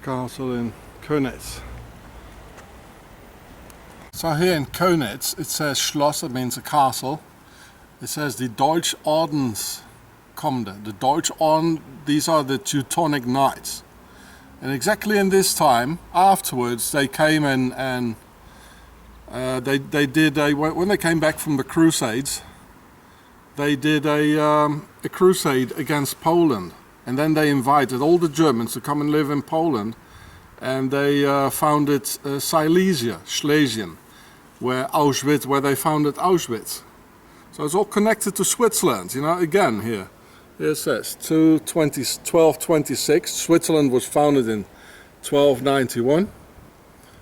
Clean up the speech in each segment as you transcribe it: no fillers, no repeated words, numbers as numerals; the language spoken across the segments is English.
castle in Könitz. So here in Könitz it says Schloss, it means a castle. It says the Deutsch Ordenskommende. The Deutsch Orden, these are the Teutonic Knights. And exactly in this time, afterwards, they came in and they did when they came back from the Crusades, they did a crusade against Poland. And then they invited all the Germans to come and live in Poland. And they founded Silesia, Schlesien, where they founded Auschwitz. So it's all connected to Switzerland, you know, again here. Here it says 1226, Switzerland was founded in 1291.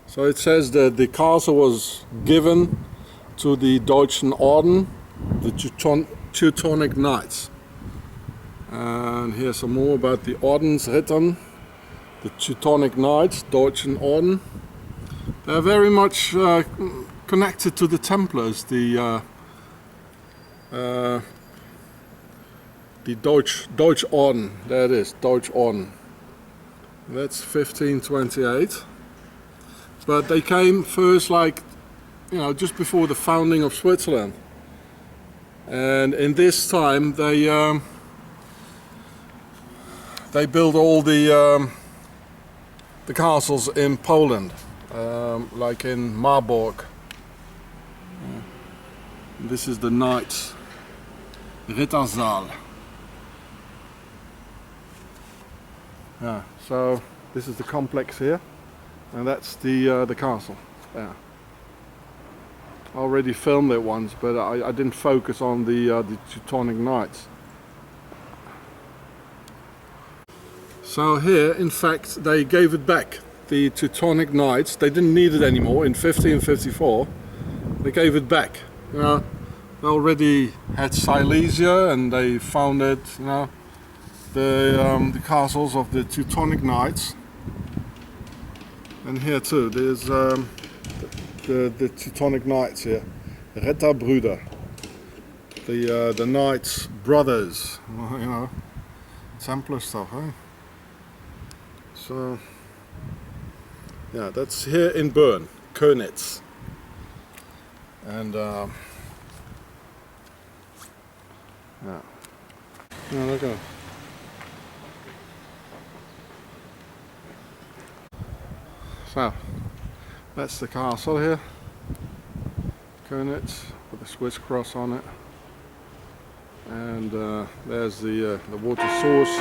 So it says that the castle was given to the Deutschen Orden, the Teutonic Knights. And here's some more about the Ordensrittern, the Teutonic Knights, Deutschen Orden. They're very much connected to the Templars, the Deutsch Orden, there it is, Deutsch Orden. That's 1528. But they came first, like, you know, just before the founding of Switzerland. And in this time they built all the castles in Poland, like in Marburg. This is the Knights Rittersaal. Yeah, so this is the complex here, and that's the castle. Yeah, I already filmed it once, but I didn't focus on the Teutonic Knights. So here, in fact, they gave it back. The Teutonic Knights, they didn't need it anymore in 1554. They gave it back. You know, they already had Silesia, and they founded, you know, the castles of the Teutonic Knights. And here too, there's the Teutonic Knights here, Ritterbrüder, the Knights brothers. You know, Templar stuff, eh? So yeah, that's here in Bern, Könitz. And yeah, no, look at it. So that's the castle here, Könitz, with the Swiss cross on it. And there's the water source.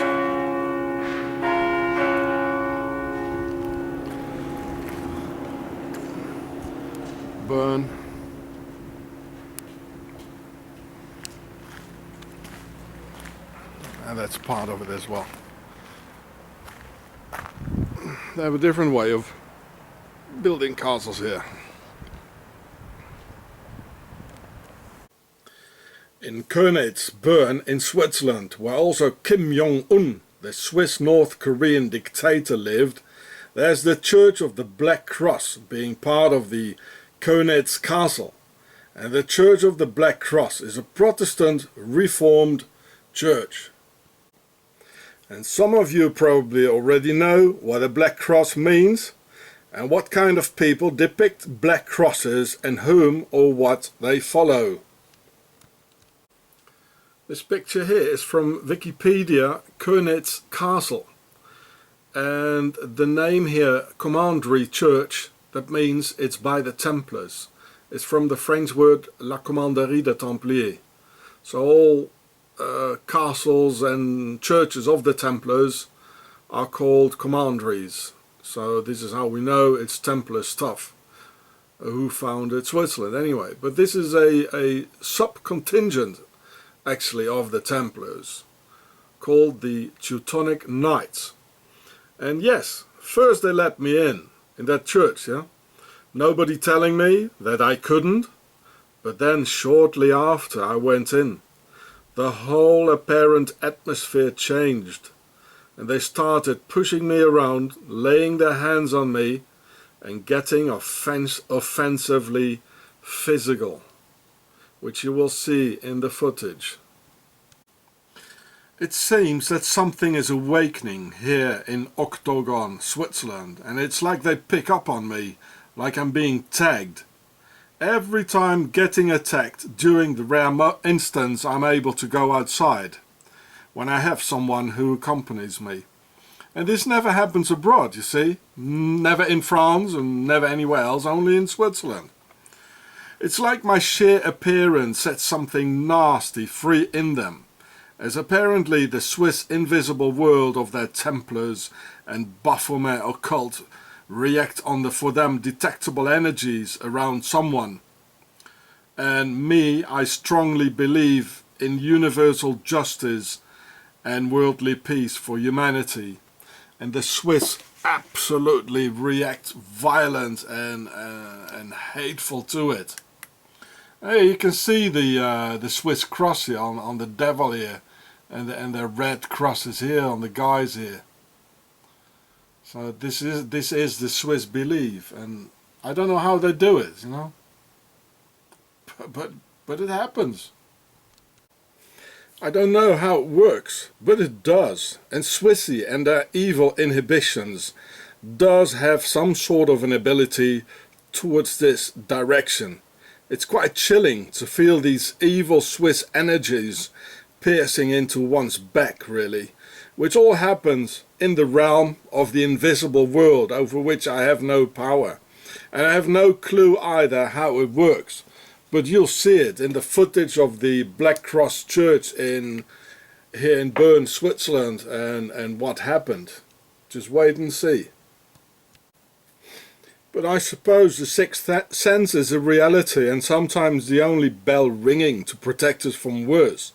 Bern. And that's part of it as well. They have a different way of building castles here. In Könitz, Bern, in Switzerland, where also Kim Jong-un, the Swiss North Korean dictator, lived, there's the Church of the Black Cross, being part of the Könitz Castle. And the Church of the Black Cross is a Protestant Reformed church. And some of you probably already know what a black cross means and what kind of people depict black crosses and whom or what they follow. This picture here is from Wikipedia, Könitz Castle. And the name here, Commandery Church, that means it's by the Templars. It's from the French word La Commanderie des Templiers. So all castles and churches of the Templars are called commanderies. So this is how we know it's Templar stuff. Who founded Switzerland anyway. But this is a sub-contingent actually of the Templars called the Teutonic Knights. And yes, first they let me in that church, yeah. Nobody telling me that I couldn't, but then shortly after I went in, the whole apparent atmosphere changed, and they started pushing me around, laying their hands on me, and getting offensively physical, which you will see in the footage. It seems that something is awakening here in Octagon, Switzerland, and it's like they pick up on me, like I'm being tagged. Every time getting attacked, during the rare instance I'm able to go outside, when I have someone who accompanies me. And this never happens abroad, you see. Never in France and never anywhere else, only in Switzerland. It's like my sheer appearance sets something nasty free in them, as apparently the Swiss invisible world of their Templars and Baphomet occult react on the for them detectable energies around someone. And me, I strongly believe in universal justice and worldly peace for humanity. And the Swiss absolutely react violent and hateful to it. Hey, you can see the Swiss cross here on the devil here, and the red crosses here on the guys here. So this is the Swiss belief, and I don't know how they do it, you know. But it happens. I don't know how it works, but it does. And Swissy and their evil inhibitions does have some sort of an ability towards this direction. It's quite chilling to feel these evil Swiss energies piercing into one's back, really, which all happens in the realm of the invisible world over which I have no power. And I have no clue either how it works. But you'll see it in the footage of the Black Cross Church here in Bern, Switzerland, and what happened. Just wait and see. But I suppose the sixth sense is a reality, and sometimes the only bell ringing to protect us from worse.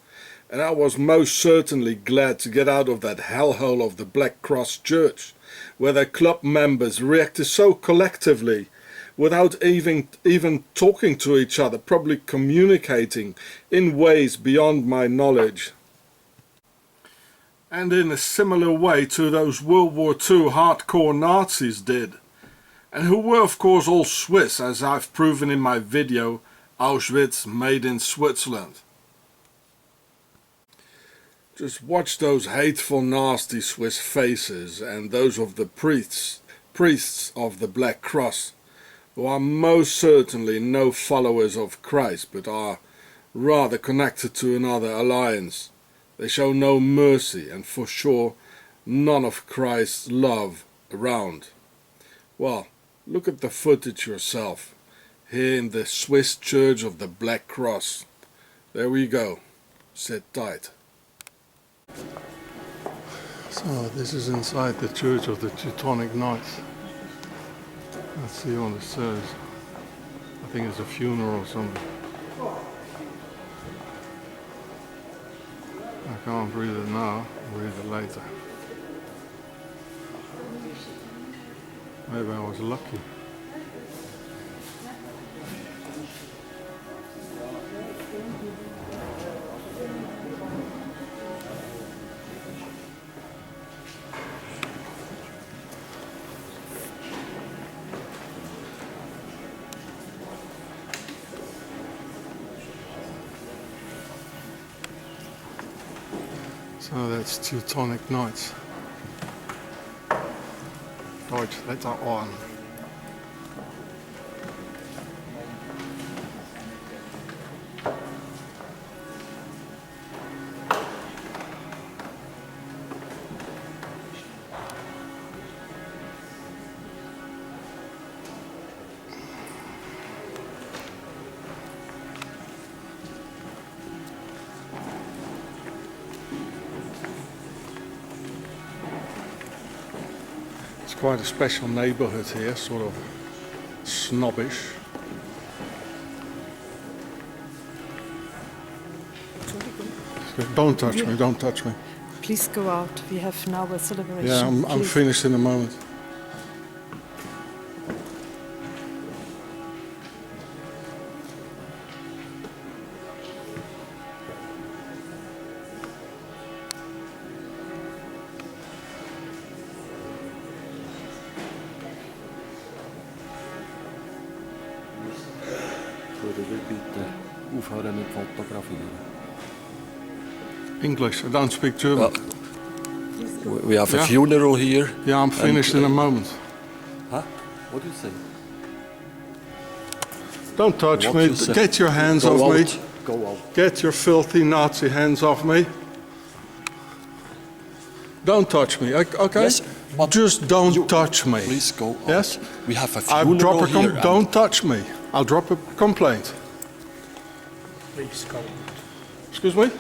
And I was most certainly glad to get out of that hellhole of the Black Cross Church, where their club members reacted so collectively, without even talking to each other, probably communicating in ways beyond my knowledge. And in a similar way to those World War II hardcore Nazis did. And who were of course all Swiss, as I've proven in my video, Auschwitz Made in Switzerland. Just watch those hateful, nasty Swiss faces, and those of the priests of the Black Cross, who are most certainly no followers of Christ, but are rather connected to another alliance. They show no mercy, and for sure none of Christ's love around. Well, look at the footage yourself, here in the Swiss Church of the Black Cross. There we go. Sit tight. So this is inside the Church of the Teutonic Knights. Let's see what it says. I think it's a funeral or something. I can't read it now, I'll read it later. Maybe I was lucky. So that's Teutonic Knights. Deutsch, letter on. Quite a special neighbourhood here, sort of snobbish. Don't touch me, don't touch me. Please go out, we have now a celebration. Yeah, I'm finished in a moment. Würden wir bitte aufhören mit Fotografieren? English. I don't speak German. We have a Yeah. funeral here. Yeah, I'm finished in a moment. Huh? What do you say? Don't touch What me. you say? Get your hands Go off out. me. Go out. Get your filthy Nazi hands off me. Don't touch me, okay? Yes, but just don't touch me. Please go out. Yes? We have a I'll funeral drop a here. don't touch me. I'll drop a complaint. Please go. Excuse me?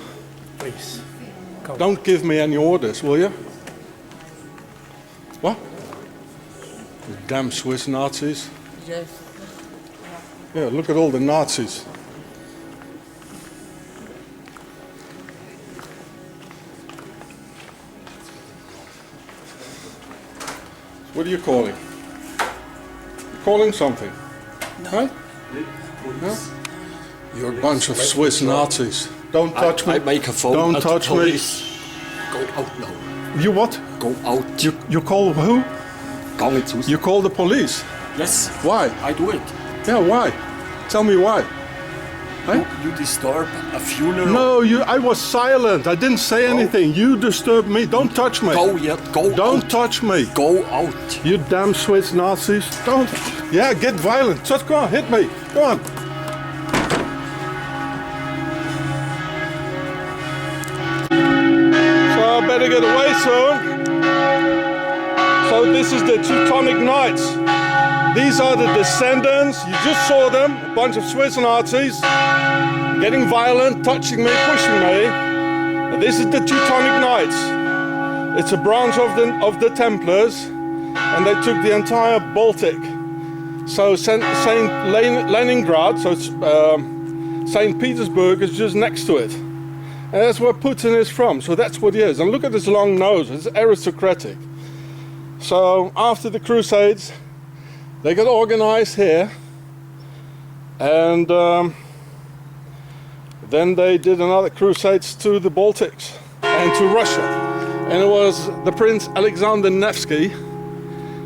Please go. Don't give me any orders, will you? What? You damn Swiss Nazis. Yes. Yeah, look at all the Nazis. What are you calling? Calling something? No. Huh? No? You're a bunch of Swiss Nazis. Don't touch me. I make a phone. Don't at touch me. police. Go out now. You what? Go out. You call who? Go it You call the police? Yes. Why? I do it. Yeah, why? Tell me why. Huh? You disturb a funeral. No, I was silent. I didn't say anything. You disturbed me. Don't touch me. Go, yeah, go Don't out. touch me. Go out. You damn Swiss Nazis. Don't. Yeah, get violent. Just go on, hit me. Go on. So I better get away soon. So this is the Teutonic Knights. These are the descendants. You just saw them. A bunch of Swiss Nazis. Getting violent, touching me, pushing me. And this is the Teutonic Knights. It's a branch of the Templars, and they took the entire Baltic. So Saint Leningrad, so Saint Petersburg is just next to it, and that's where Putin is from. So that's what he is. And look at his long nose; it's aristocratic. So after the Crusades, they got organized here, and then they did another crusades to the Baltics and to Russia. And it was the Prince Alexander Nevsky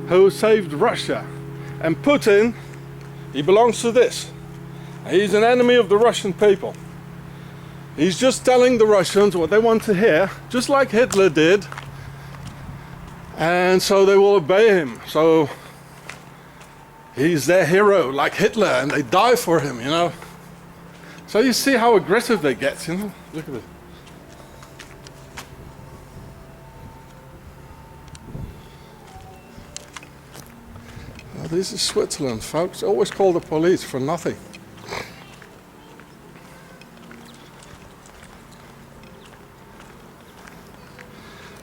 who saved Russia. And Putin, he belongs to this. He's an enemy of the Russian people. He's just telling the Russians what they want to hear, just like Hitler did. And so they will obey him. So he's their hero, like Hitler, and they die for him, you know. So you see how aggressive they get, you know? Look at it. Now, this is Switzerland, folks. Always call the police for nothing.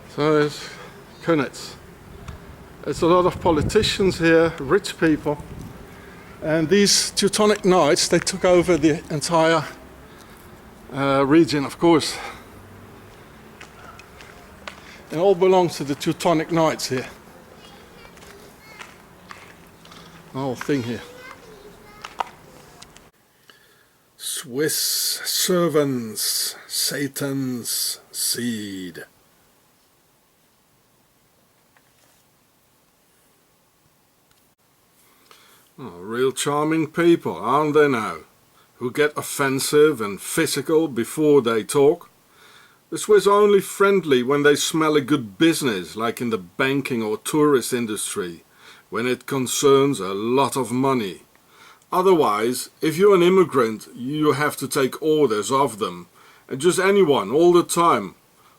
So there's Könitz. There's a lot of politicians here, rich people. And these Teutonic Knights, they took over the entire region, of course. It all belongs to the Teutonic Knights here. The whole thing here. Swiss servants, Satan's seed. Oh, real charming people, aren't they now? Who get offensive and physical before they talk. The Swiss are only friendly when they smell a good business, like in the banking or tourist industry, when it concerns a lot of money. Otherwise, if you're an immigrant, you have to take orders of them, and just anyone, all the time,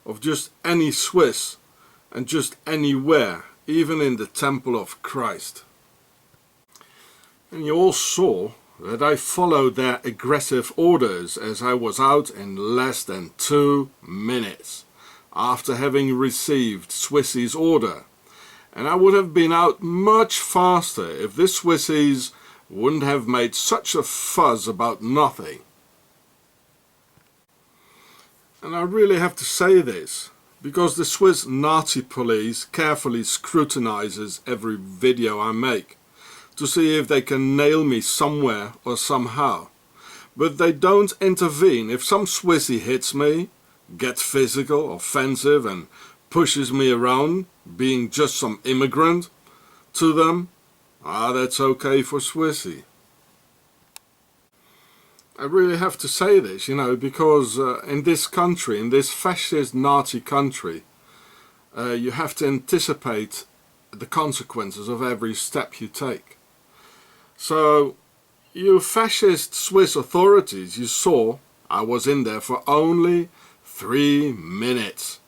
of just any Swiss, and just anywhere, even in the Temple of Christ. And you all saw that I followed their aggressive orders as I was out in less than 2 minutes after having received Swissie's order. And I would have been out much faster if the Swissies wouldn't have made such a fuss about nothing. And I really have to say this, because the Swiss Nazi police carefully scrutinizes every video I make, to see if they can nail me somewhere or somehow. But they don't intervene if some Swissie hits me, gets physical, offensive and pushes me around, being just some immigrant. To them, that's okay for Swissie. I really have to say this, because in this country, in this fascist Nazi country, you have to anticipate the consequences of every step you take. So, you fascist Swiss authorities, you saw I was in there for only 3 minutes.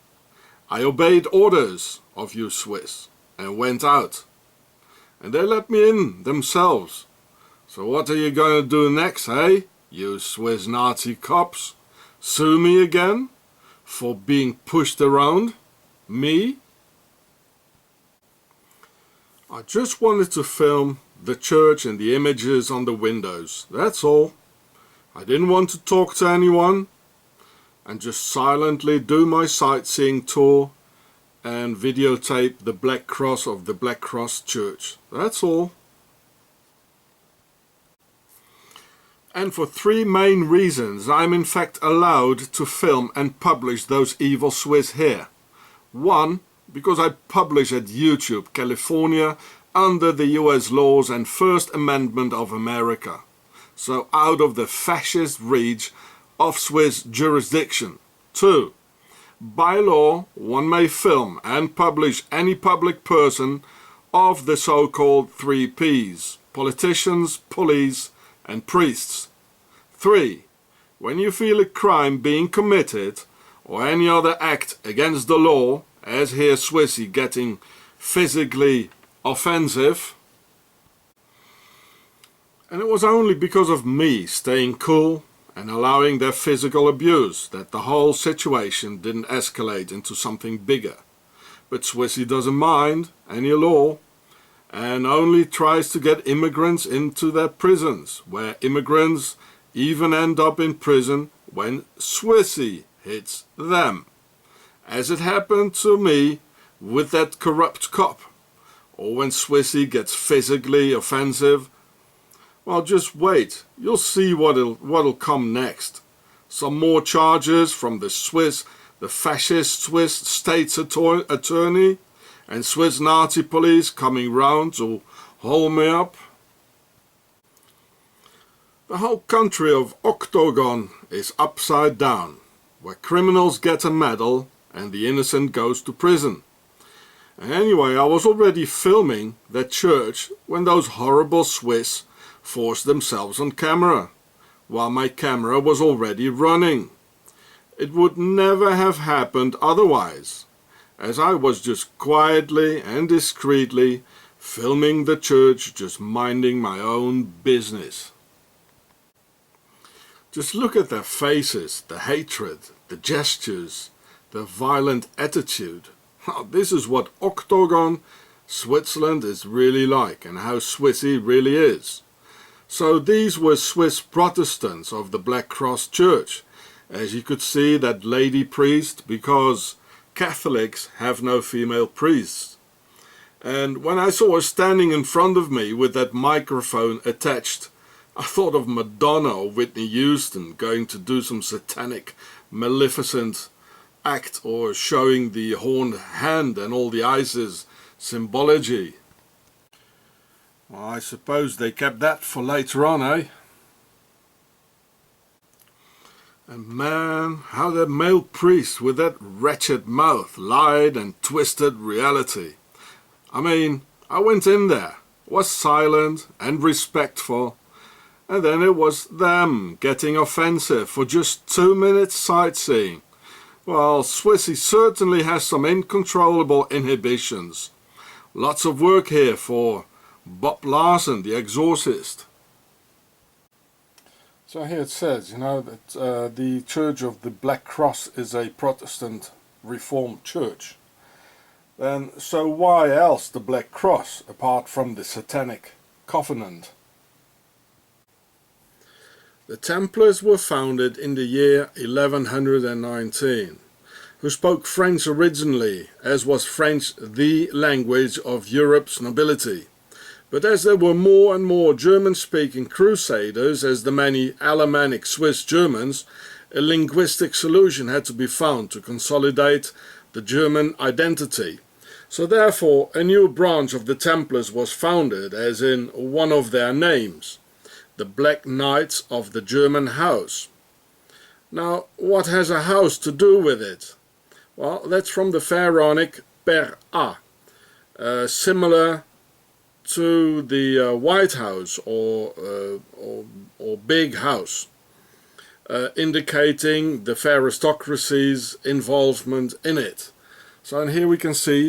I obeyed orders of you Swiss and went out. And they let me in themselves. So what are you going to do next, eh? You Swiss Nazi cops? Sue me again? For being pushed around? Me? I just wanted to film the church and the images on the windows. That's all. I didn't want to talk to anyone and just silently do my sightseeing tour and videotape the Black Cross of the Black Cross Church. That's all. And for 3 main reasons I'm in fact allowed to film and publish those evil Swiss here. 1, because I publish at YouTube, California, under the US laws and First Amendment of America. So out of the fascist reach of Swiss jurisdiction. 2, by law, one may film and publish any public person of the so-called 3 Ps, politicians, police and priests. 3, when you feel a crime being committed or any other act against the law, as here Swissy getting physically offensive, and it was only because of me staying cool and allowing their physical abuse that the whole situation didn't escalate into something bigger. But Swissy doesn't mind any law and only tries to get immigrants into their prisons, where immigrants even end up in prison when Swissy hits them. As it happened to me with that corrupt cop, or when Swissy gets physically offensive. Well, just wait. You'll see what'll come next. Some more charges from the fascist Swiss state's attorney and Swiss Nazi police coming round to hold me up. The whole country of Octagon is upside down, where criminals get a medal and the innocent goes to prison. Anyway, I was already filming that church when those horrible Swiss forced themselves on camera, while my camera was already running. It would never have happened otherwise, as I was just quietly and discreetly filming the church, just minding my own business. Just look at their faces, the hatred, the gestures, the violent attitude. This is what Octagon, Switzerland is really like, and how Swissy really is. So these were Swiss Protestants of the Black Cross Church, as you could see that lady priest, because Catholics have no female priests. And when I saw her standing in front of me with that microphone attached, I thought of Madonna or Whitney Houston going to do some satanic, maleficent act, or showing the horned hand and all the ISIS symbology. Well, I suppose they kept that for later on, eh? And man, how that male priest with that wretched mouth lied and twisted reality. I mean, I went in there, was silent and respectful, and then it was them getting offensive for just 2 minutes sightseeing. Well, Swissy certainly has some incontrollable inhibitions. Lots of work here for Bob Larson, the exorcist. So here it says, that the Church of the Black Cross is a Protestant Reformed church. Then, so why else the Black Cross, apart from the Satanic Covenant? The Templars were founded in the year 1119, who spoke French originally, as was French the language of Europe's nobility. But as there were more and more German-speaking crusaders as the many Alemannic Swiss Germans, a linguistic solution had to be found to consolidate the German identity. So therefore a new branch of the Templars was founded, as in one of their names. the Black Knights of the German House. Now, what has a house to do with it? Well, that's from the Pharaonic per-a, similar to the White House or Big House, indicating the aristocracy's involvement in it. So, and here we can see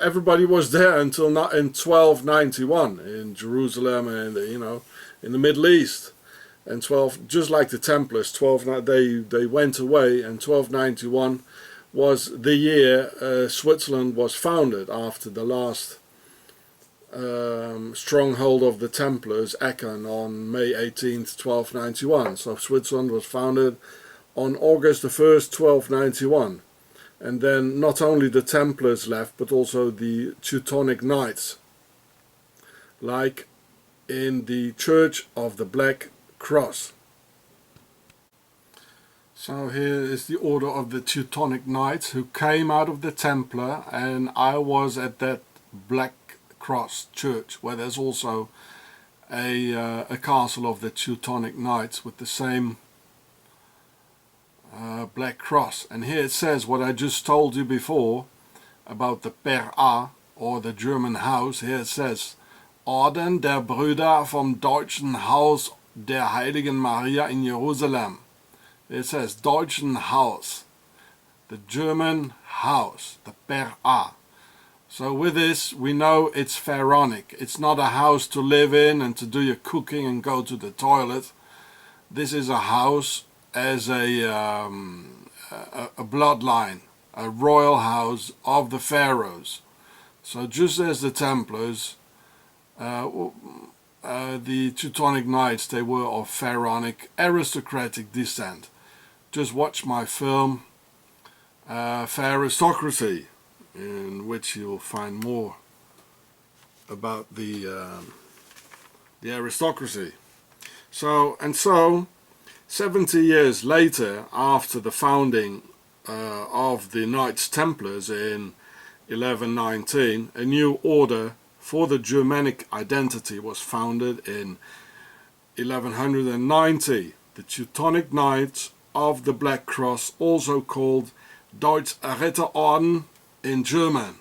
everybody was there until in 1291 in Jerusalem and in the Middle East. And just like the Templars, they went away, and 1291 was the year Switzerland was founded, after the last stronghold of the Templars, Aachen, on May 18th, 1291. So Switzerland was founded on August the 1st, 1291. And then not only the Templars left, but also the Teutonic Knights, like in the Church of the Black Cross. So here is the order of the Teutonic Knights, who came out of the Templar, and I was at that Black Cross church, where there's also a castle of the Teutonic Knights with the same Black Cross. And here it says what I just told you before about the per-a, or the German house. Here it says Orden der Brüder vom Deutschen Haus der Heiligen Maria in Jerusalem. It says Deutschen Haus, the German house, the per-a. So with this we know it's Pharaonic. It's not a house to live in and to do your cooking and go to the toilet. This is a house as a bloodline, a royal house of the pharaohs. So just as the Templars, the Teutonic Knights, they were of Pharaonic aristocratic descent. Just watch my film Aristocracy, in which you'll find more about the aristocracy. So 70 years later, after the founding of the Knights Templars in 1119, a new order for the Germanic identity was founded in 1190, the Teutonic Knights of the Black Cross, also called Deutsche Ritterorden in German,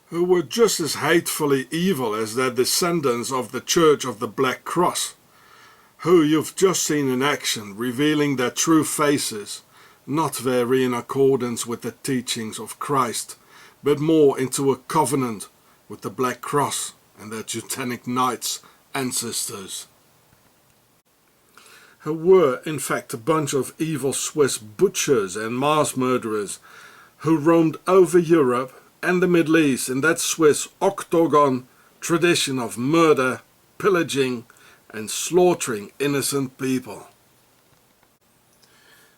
who were just as hatefully evil as their descendants of the Church of the Black Cross, who you've just seen in action, revealing their true faces, not very in accordance with the teachings of Christ, but more into a covenant with the Black Cross and their Teutonic Knights ancestors, who were in fact a bunch of evil Swiss butchers and mass murderers who roamed over Europe and the Middle East in that Swiss octagon tradition of murder, pillaging and slaughtering innocent people.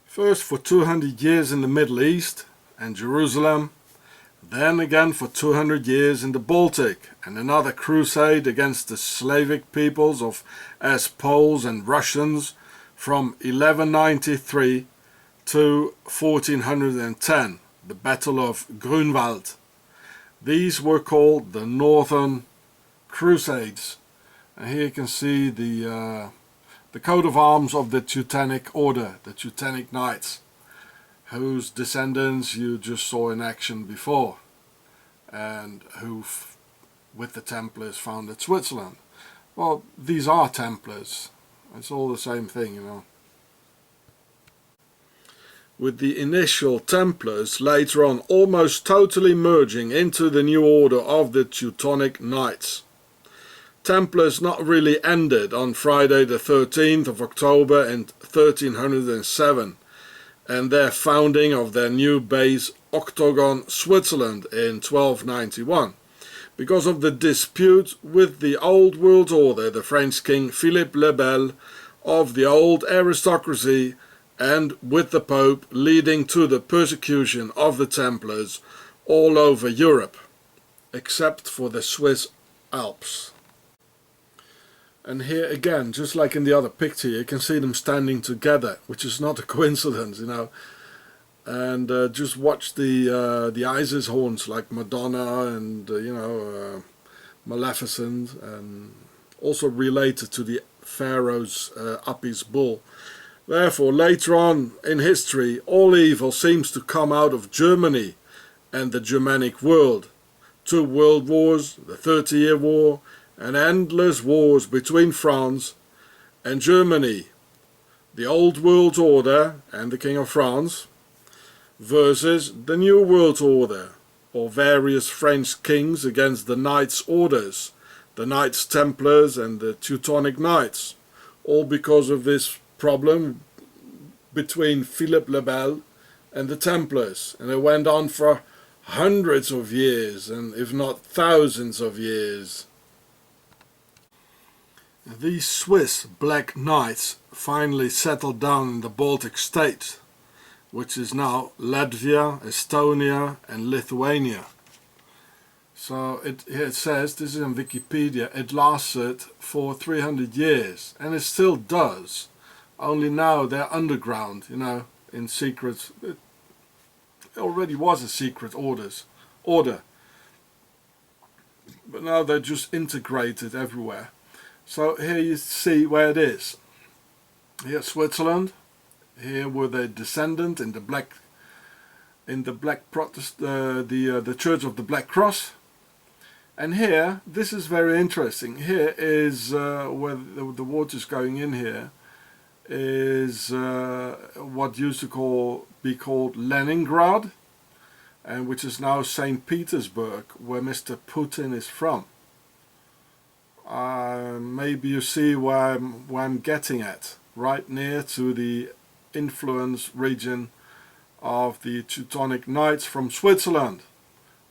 First for 200 years in the Middle East and Jerusalem, then again for 200 years in the Baltic, and another crusade against the Slavic peoples as Poles and Russians from 1193 to 1410, the Battle of Grunwald. These were called the Northern Crusades. And here you can see the coat of arms of the Teutonic Order, the Teutonic Knights, whose descendants you just saw in action before, and who, with the Templars, founded Switzerland. Well, these are Templars. It's all the same thing, you know. With the initial Templars later on almost totally merging into the new order of the Teutonic Knights. Templars not really ended on Friday the 13th of October in 1307, and their founding of their new base Octagon, Switzerland in 1291. Because of the dispute with the Old World Order, the French King Philippe le Bel of the old aristocracy, and with the Pope, leading to the persecution of the Templars all over Europe, except for the Swiss Alps. And here again, just like in the other picture, you can see them standing together, which is not a coincidence, you know. And just watch the Isis horns like Madonna and Maleficent and also related to the Pharaoh's Apis bull. Therefore, later on in history, all evil seems to come out of Germany and the Germanic world. 2 world wars, the 30-Year War, and endless wars between France and Germany. The old world order and the King of France versus the new world order, or various French kings against the Knights' orders, the Knights Templars and the Teutonic Knights, all because of this problem between Philippe le Bel and the Templars. And it went on for hundreds of years, and if not thousands of years. These Swiss Black Knights finally settled down in the Baltic states, which is now Latvia, Estonia and Lithuania. So here it says, this is in Wikipedia, it lasted for 300 years, and it still does. Only now they're underground, you know, in secret. It already was a secret order, but now they're just integrated everywhere. So here you see where it is. Here Switzerland. Here were the descendant in the black the Church of the Black Cross. And here, this is very interesting. Here is where the water's going in. Here is what used to be called Leningrad, and which is now St. Petersburg, where Mr. Putin is from. Maybe you see where I'm getting at. Right near to the influence region of the Teutonic Knights from Switzerland.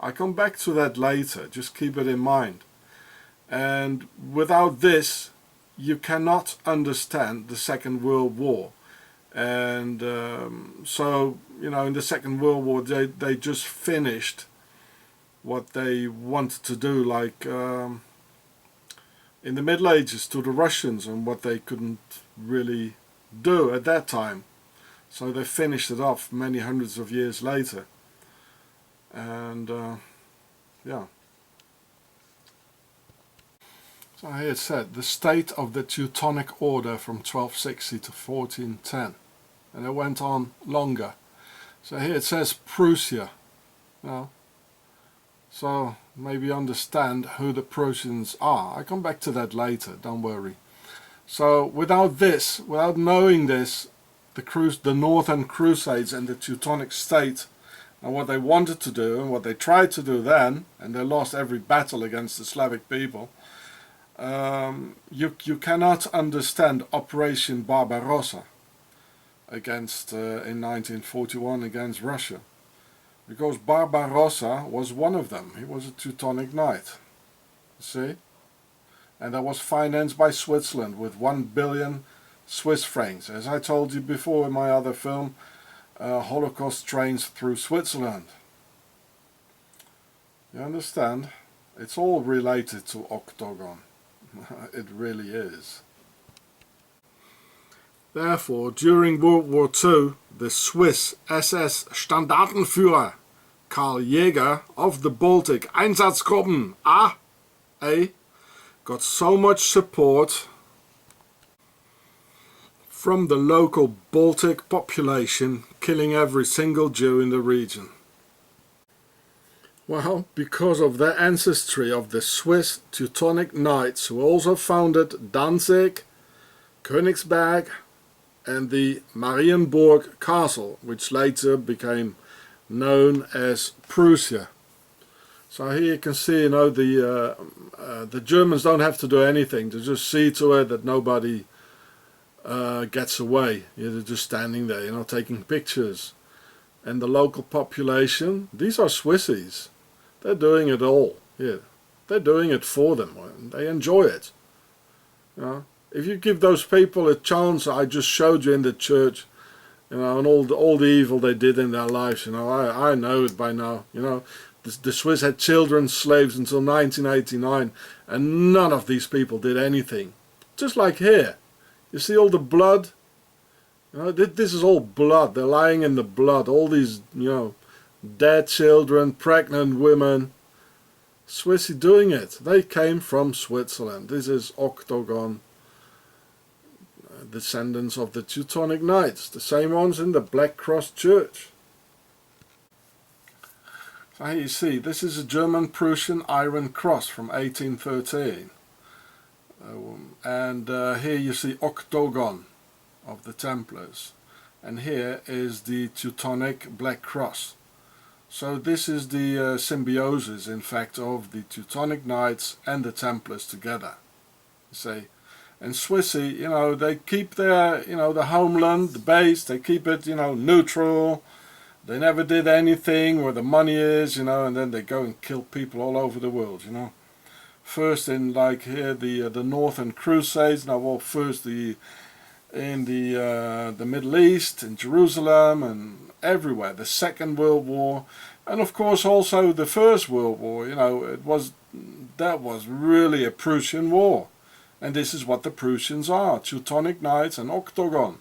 I come back to that later, just keep it in mind. And without this, you cannot understand the Second World War. And so, you know, in the Second World War, they just finished what they wanted to do, like in the Middle Ages to the Russians, and what they couldn't really do at that time. So they finished it off many hundreds of years later. And yeah. So here it said, the state of the Teutonic Order from 1260 to 1410. And it went on longer. So here it says Prussia. You know, so maybe understand who the Prussians are. I come back to that later, don't worry. So without this, without knowing this, the Northern Crusades and the Teutonic state and what they wanted to do and what they tried to do then, and they lost every battle against the Slavic people, you cannot understand Operation Barbarossa against in 1941 against Russia, because Barbarossa was one of them. He was a Teutonic Knight, you see, and that was financed by Switzerland with 1 billion Swiss francs. As I told you before in my other film, Holocaust Trains Through Switzerland. You understand? It's all related to Octagon. It really is. Therefore, during World War II, the Swiss SS Standartenführer Karl Jäger of the Baltic Einsatzgruppen A got so much support from the local Baltic population, killing every single Jew in the region. Well, because of their ancestry of the Swiss Teutonic Knights, who also founded Danzig, Königsberg and the Marienburg Castle, which later became known as Prussia. So here you can see, you know, the Germans don't have to do anything, to just see to it that nobody gets away. They're just standing there, you know, taking pictures. And the local population, these are Swissies. They're doing it all. Yeah, they're doing it for them. They enjoy it. You know, if you give those people a chance, I just showed you in the church, you know, and all the evil they did in their lives. You know, I know it by now. You know, the Swiss had children slaves until 1989, and none of these people did anything. Just like here. You see all the blood? You know, this is all blood. They're lying in the blood. All these, you know, dead children, pregnant women, Swissy doing it. They came from Switzerland. This is Octagon, descendants of the Teutonic Knights, the same ones in the Black Cross Church. So here you see, this is a German-Prussian Iron Cross from 1813. And here you see Octagon of the Templars. And here is the Teutonic Black Cross. So this is the symbiosis, in fact, of the Teutonic Knights and the Templars together. You see. And Swissy, you know, they keep their, you know, the homeland, the base, they keep it, you know, neutral. They never did anything where the money is, you know, and then they go and kill people all over the world, you know. First in, like here, the Northern Crusades, now well, first in the Middle East, in Jerusalem and everywhere. The Second World War, and of course also the First World War, you know, that was really a Prussian war. And this is what the Prussians are, Teutonic Knights and Octagon.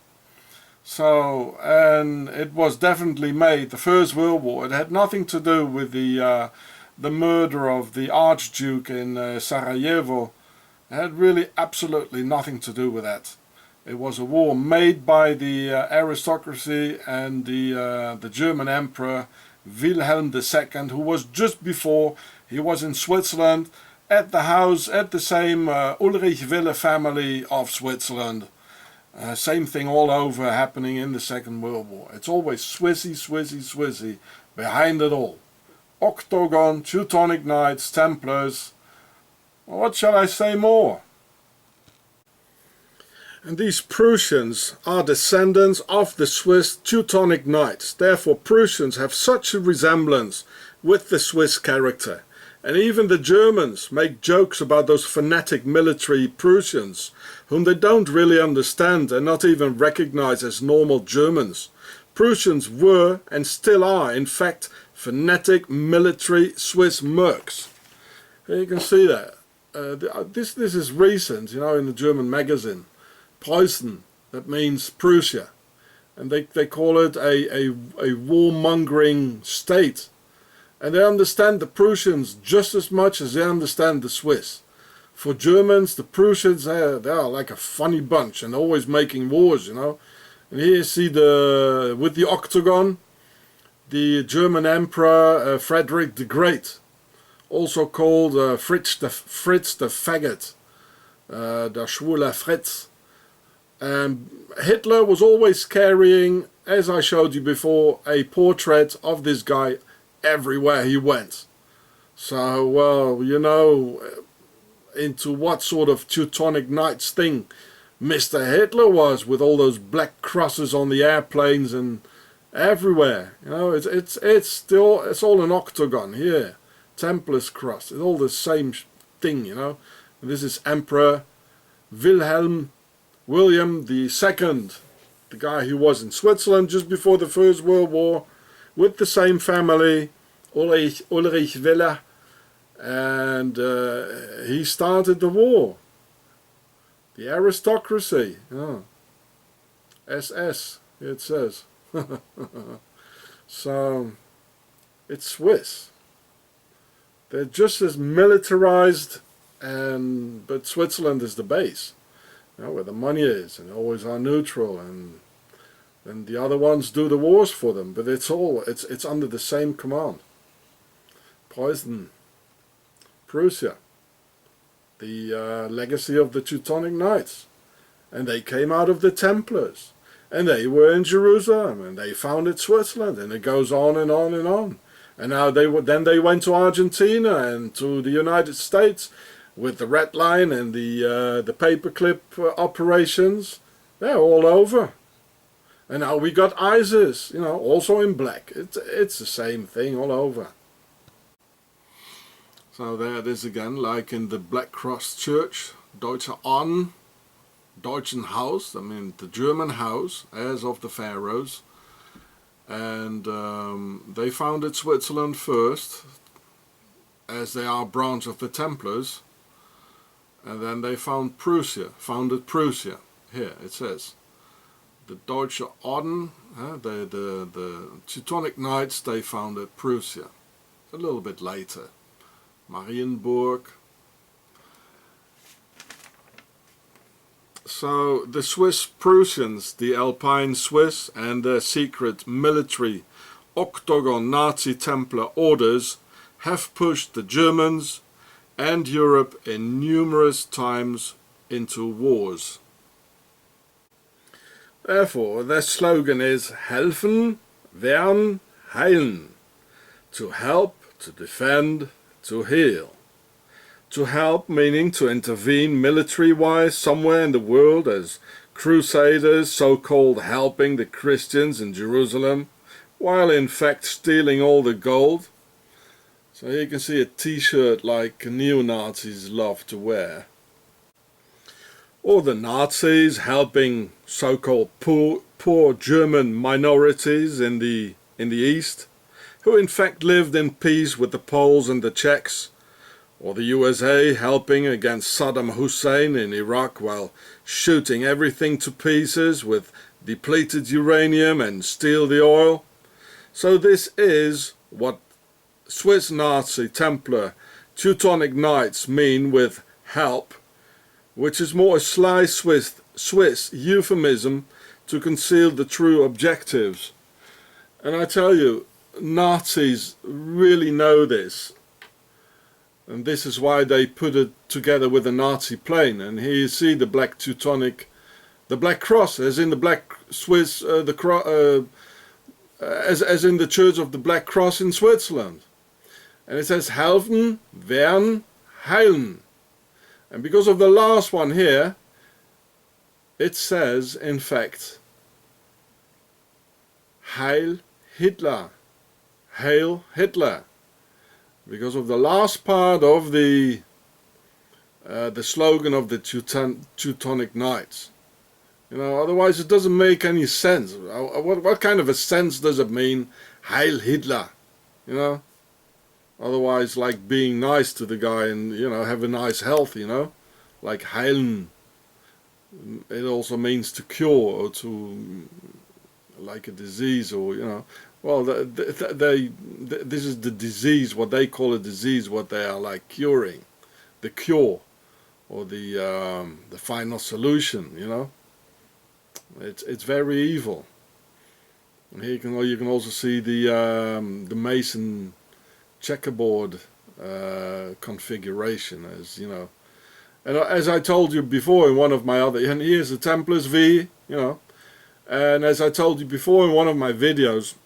So, and it was definitely made, the First World War, it had nothing to do with the murder of the Archduke in Sarajevo. It had really absolutely nothing to do with that. It was a war made by the aristocracy and the German Emperor Wilhelm II, who was just before, he was in Switzerland, at the house, at the same Ulrich Wille family of Switzerland. Same thing all over happening in the Second World War. It's always Swissy, Swissy, Swissy behind it all. Octagon, Teutonic Knights, Templars. What shall I say more? And these Prussians are descendants of the Swiss Teutonic Knights. Therefore Prussians have such a resemblance with the Swiss character. And even the Germans make jokes about those fanatic military Prussians, whom they don't really understand and not even recognize as normal Germans. Prussians were and still are, in fact, fanatic military Swiss mercs. Here you can see that. This is recent, you know, in the German magazine. Preußen, that means Prussia. And they call it a warmongering state. And they understand the Prussians just as much as they understand the Swiss. For Germans, the Prussians, they are like a funny bunch and always making wars, you know. And here you see with the Octagon, the German Emperor Frederick the Great, also called Fritz the Faggot, der Schwule Fritz. Hitler was always carrying, as I showed you before, a portrait of this guy everywhere he went. So, well, you know, into what sort of Teutonic Knights thing Mr. Hitler was, with all those black crosses on the airplanes and everywhere. You know, it's all an octagon here. Templar's cross. It's all the same thing, you know. And this is Emperor William II, the guy who was in Switzerland just before the First World War, with the same family, Ulrich Wille, and he started the war. The aristocracy, oh. SS, it says. So, it's Swiss. They're just as militarized, but Switzerland is the base, you know, where the money is, and always are neutral, and the other ones do the wars for them, but it's under the same command. Preußen, Prussia, the legacy of the Teutonic Knights, and they came out of the Templars, and they were in Jerusalem, and they founded Switzerland, and it goes on and on and on. And now they went to Argentina and to the United States with the Red Line and the paperclip operations. They're all over. And now we got ISIS, you know, also in black. It's the same thing all over. So there it is again, like in the Black Cross Church, Deutsche Orden, Deutschen Haus, I mean the German house, as of the pharaohs. And they founded Switzerland first, as they are a branch of the Templars. And then they founded Prussia. Here it says. The Deutsche Orden, the Teutonic Knights, they founded Prussia a little bit later. Marienburg. So the Swiss Prussians, the Alpine Swiss, and their secret military Octagon Nazi Templar orders have pushed the Germans and Europe in numerous times into wars. Therefore, their slogan is Helfen, Wehren, Heilen. To help, to defend, to heal. To help meaning to intervene military-wise somewhere in the world as crusaders, so-called helping the Christians in Jerusalem, while in fact stealing all the gold. So here you can see a t-shirt like neo-Nazis love to wear. Or the Nazis helping so-called poor German minorities in the East, who in fact lived in peace with the Poles and the Czechs. Or the USA helping against Saddam Hussein in Iraq while shooting everything to pieces with depleted uranium and steal the oil. So this is what Swiss Nazi Templar Teutonic Knights mean with help, which is more a sly Swiss euphemism to conceal the true objectives. And I tell you, Nazis really know this. And this is why they put it together with a Nazi plane. And here you see the black Teutonic, the black cross, as in the black Swiss, as in the Church of the Black Cross in Switzerland. And it says Helfen, Wehren, Heilen. And because of the last one here, it says, in fact, Heil Hitler. Hail Hitler. Because of the last part of the slogan of the Teutonic Knights. You know, otherwise it doesn't make any sense. What kind of a sense does it mean, Heil Hitler? You know? Otherwise, like being nice to the guy and, you know, have a nice health, you know? Like heilen. It also means to cure or to, like a disease or, you know. Well, this is the disease, what they call a disease, what they are like curing, the cure, or the final solution. You know, it's very evil. And here you can also see the Mason checkerboard configuration, as you know, and as I told you before in one of my other, and here's the Templars V, you know, and as I told you before in one of my videos.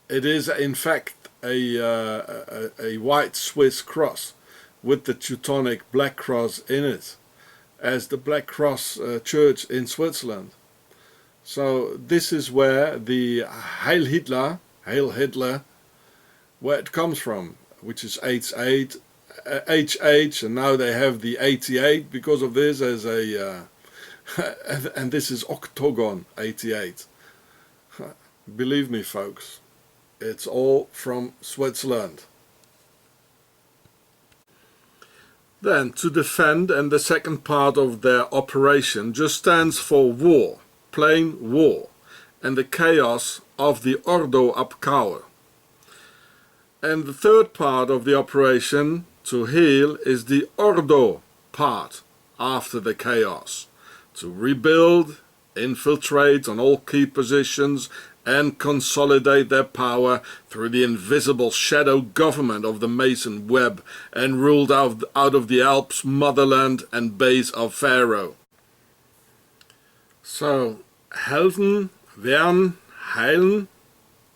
It is in fact a white Swiss cross with the Teutonic black cross in it, as the Black Cross Church in Switzerland. So this is where the Heil Hitler, where it comes from, which is H8, HH, and now they have the 88 because of this as a, and this is Octagon 88. Believe me, folks. It's all from Switzerland. Then, to defend, and the second part of their operation just stands for war, plain war, and the chaos of the Ordo abkauer. And the third part of the operation, to heal, is the Ordo part, after the chaos, to rebuild, infiltrate on all key positions, and consolidate their power through the invisible shadow government of the Mason web, and ruled out of the Alps, motherland and base of Pharao. So, Helfen, Wehren, Heilen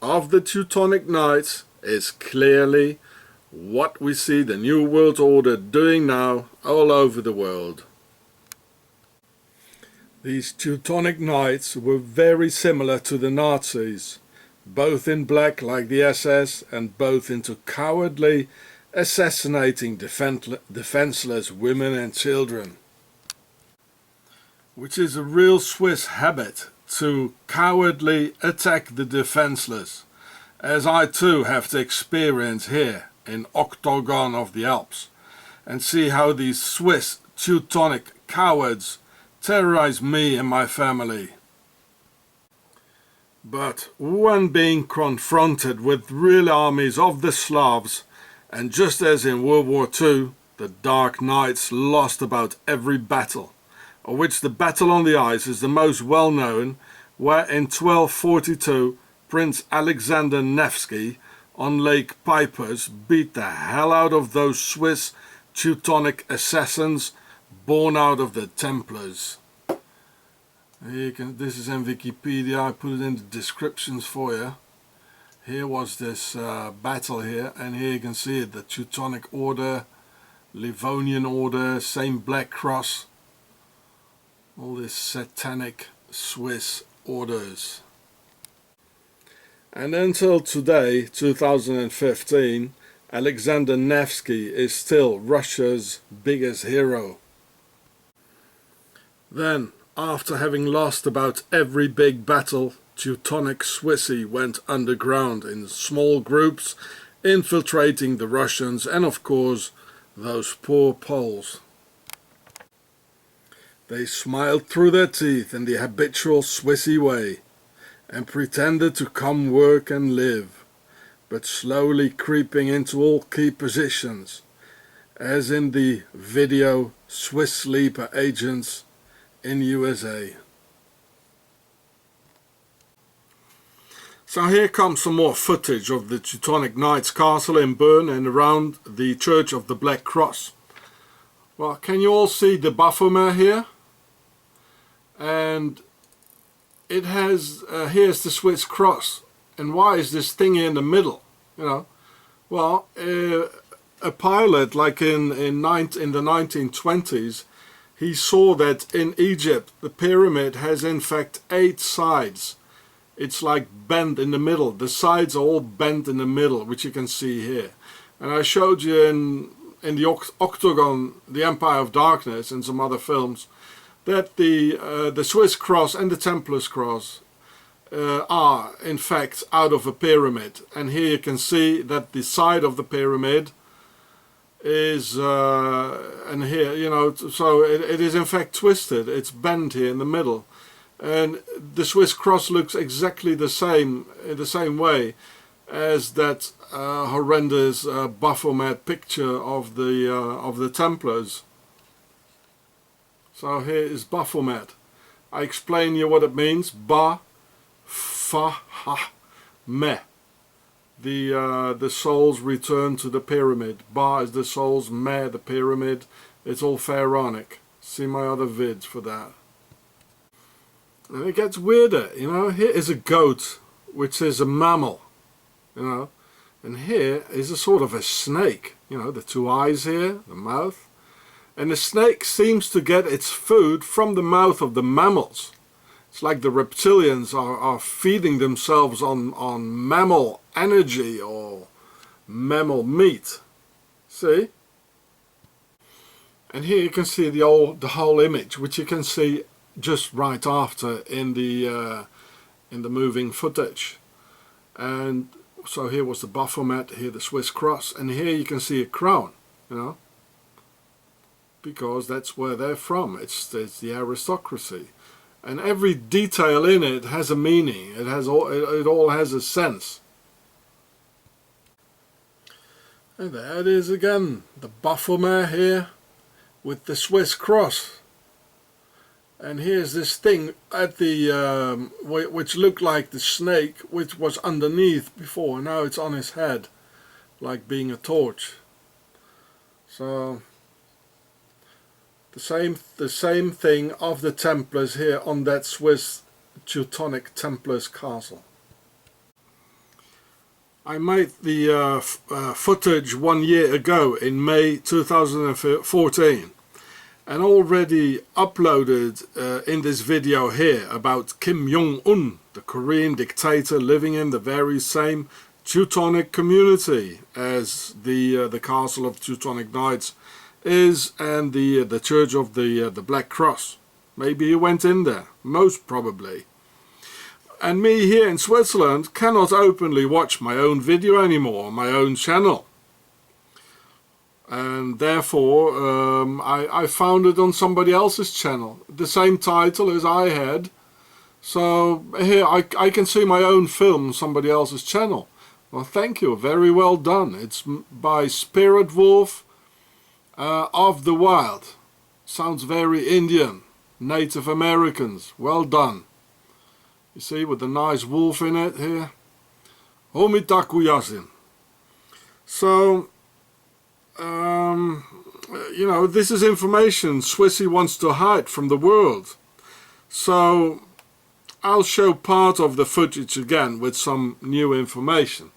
of the Teutonic Knights is clearly what we see the New World Order doing now all over the world. These Teutonic Knights were very similar to the Nazis, both in black like the SS and both into cowardly assassinating defenseless women and children. Which is a real Swiss habit, to cowardly attack the defenseless, as I too have to experience here in Octagon of the Alps, and see how these Swiss Teutonic cowards terrorize me and my family. But when being confronted with real armies of the Slavs, And just as in World War II, the Dark Knights lost about every battle, of which the Battle on the Ice is the most well known, where in 1242 Prince Alexander Nevsky on Lake Pipers beat the hell out of those Swiss Teutonic assassins born out of the Templars. This is in Wikipedia, I put it in the descriptions for you. Here was this battle here, and here you can see it, the Teutonic Order, Livonian Order, same Black Cross, all these satanic Swiss orders. And until today, 2015, Alexander Nevsky is still Russia's biggest hero. Then, after having lost about every big battle, Teutonic Swissy went underground in small groups, infiltrating the Russians and of course those poor Poles. They smiled through their teeth in the habitual Swissy way and pretended to come work and live, but slowly creeping into all key positions, as in the video Swiss Sleeper Agents in USA. So here comes some more footage of the Teutonic Knights Castle in Bern and around the Church of the Black Cross. Well, can you all see the Baphomet here? And it has, here's the Swiss cross. And why is this thing here in the middle? You know, well, a pilot like in the 1920s, he saw that in Egypt the pyramid has in fact 8 sides. It's like bent in the middle. The sides are all bent in the middle, which you can see here. And I showed you in the Octagon, The Empire of Darkness, and some other films, that the Swiss cross and the Templars cross are in fact out of a pyramid. And here you can see that the side of the pyramid is and here, you know, so it is in fact twisted. It's bent here in the middle, and the Swiss cross looks exactly the same in the same way as that horrendous Baphomet picture of the Templars. So here is Baphomet. I explain you what it means. Ba-fa-ha-me. The souls return to the pyramid. Ba is the souls, me the pyramid. It's all pharaonic. See my other vids for that. And it gets weirder, you know. Here is a goat, which is a mammal, you know. And here is a sort of a snake, you know, the 2 eyes here, the mouth. And the snake seems to get its food from the mouth of the mammals. It's like the reptilians are feeding themselves on mammal energy or mammal meat. See? And here you can see the whole image, which you can see just right after in the moving footage. And so here was the Baphomet, here the Swiss cross, and here you can see a crown, you know, because that's where they're from. It's the aristocracy. And every detail in it has a meaning. It all has a sense. And there it is again, the Baphomet here with the Swiss cross. And here's this thing at the which looked like the snake, which was underneath before. Now it's on his head, like being a torch. So the same thing of the Templars here on that Swiss Teutonic Templars castle. I made the footage 1 year ago in May 2014 and already uploaded in this video here about Kim Jong-un, the Korean dictator living in the very same Teutonic community as the castle of Teutonic Knights is, and the Church of the Black Cross. Maybe he went in there, most probably. And me here in Switzerland cannot openly watch my own video anymore on my own channel. And therefore I found it on somebody else's channel, the same title as I had. So here I can see my own film on somebody else's channel. Well, thank you. Very well done. It's by Spirit Wolf of the Wild. Sounds very Indian. Native Americans. Well done. You see, with the nice wolf in it here. Homitaku Yasin. So, you know, this is information Swissy wants to hide from the world. So, I'll show part of the footage again with some new information.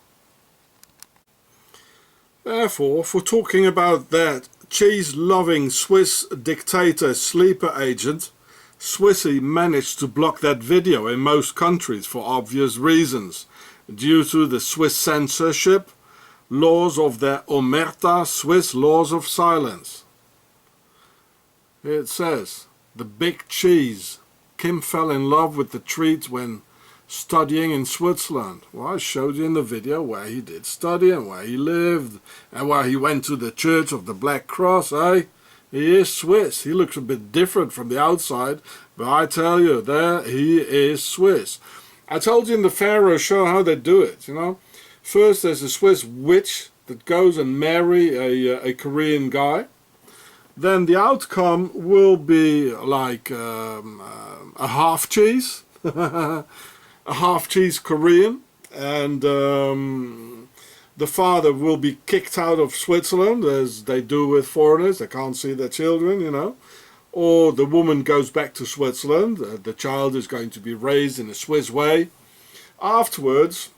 Therefore, if we're talking about that cheese-loving Swiss dictator sleeper agent, Swissy managed to block that video in most countries for obvious reasons, due to the Swiss censorship laws of their Omerta Swiss laws of silence. Here it says, the big cheese. Kim fell in love with the treat when studying in Switzerland. Well, I showed you in the video where he did study and where he lived and where he went to the Church of the Black Cross, eh? He is Swiss. He looks a bit different from the outside, but I tell you, there he is Swiss. I told you in the Pharao show how they do it, you know. First there's a Swiss witch that goes and marry a Korean guy. Then the outcome will be like a half cheese, a half cheese Korean, and the father will be kicked out of Switzerland, as they do with foreigners. They can't see their children, you know. Or the woman goes back to Switzerland. The child is going to be raised in a Swiss way. Afterwards,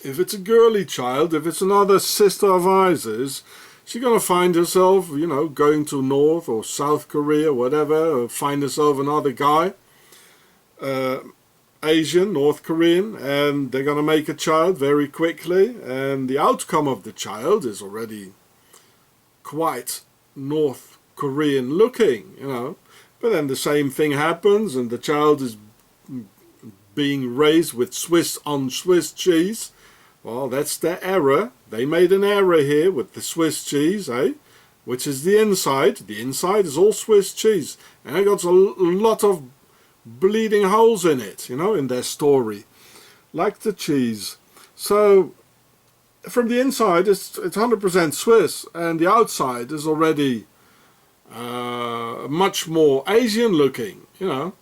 if it's a girly child, if it's another sister of Isa's, she's going to find herself, you know, going to North or South Korea, whatever, or find herself another guy, Asian, North Korean, and they're going to make a child very quickly, and the outcome of the child is already quite North Korean looking, you know. But then the same thing happens, and the child is being raised with Swiss on Swiss cheese. Well, that's their error. They made an error here with the Swiss cheese, eh? Which is the inside. The inside is all Swiss cheese. And it got a lot of bleeding holes in it, you know, in their story. Like the cheese. So, from the inside, it's 100% Swiss. And the outside is already much more Asian looking, you know.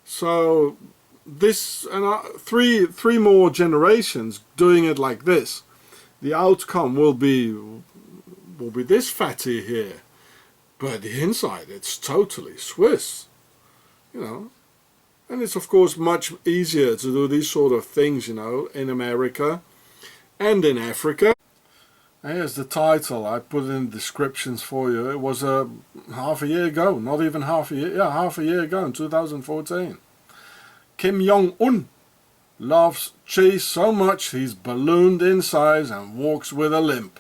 So, this and three more generations doing it like this, the outcome will be this fatty here, but the inside it's totally Swiss, you know. And it's of course much easier to do these sort of things, you know, in America and in Africa. Here's the title. I put in descriptions for you. It was half a year ago, not even half a year, yeah, half a year ago in 2014. Kim Jong-un loves cheese so much he's ballooned in size and walks with a limp.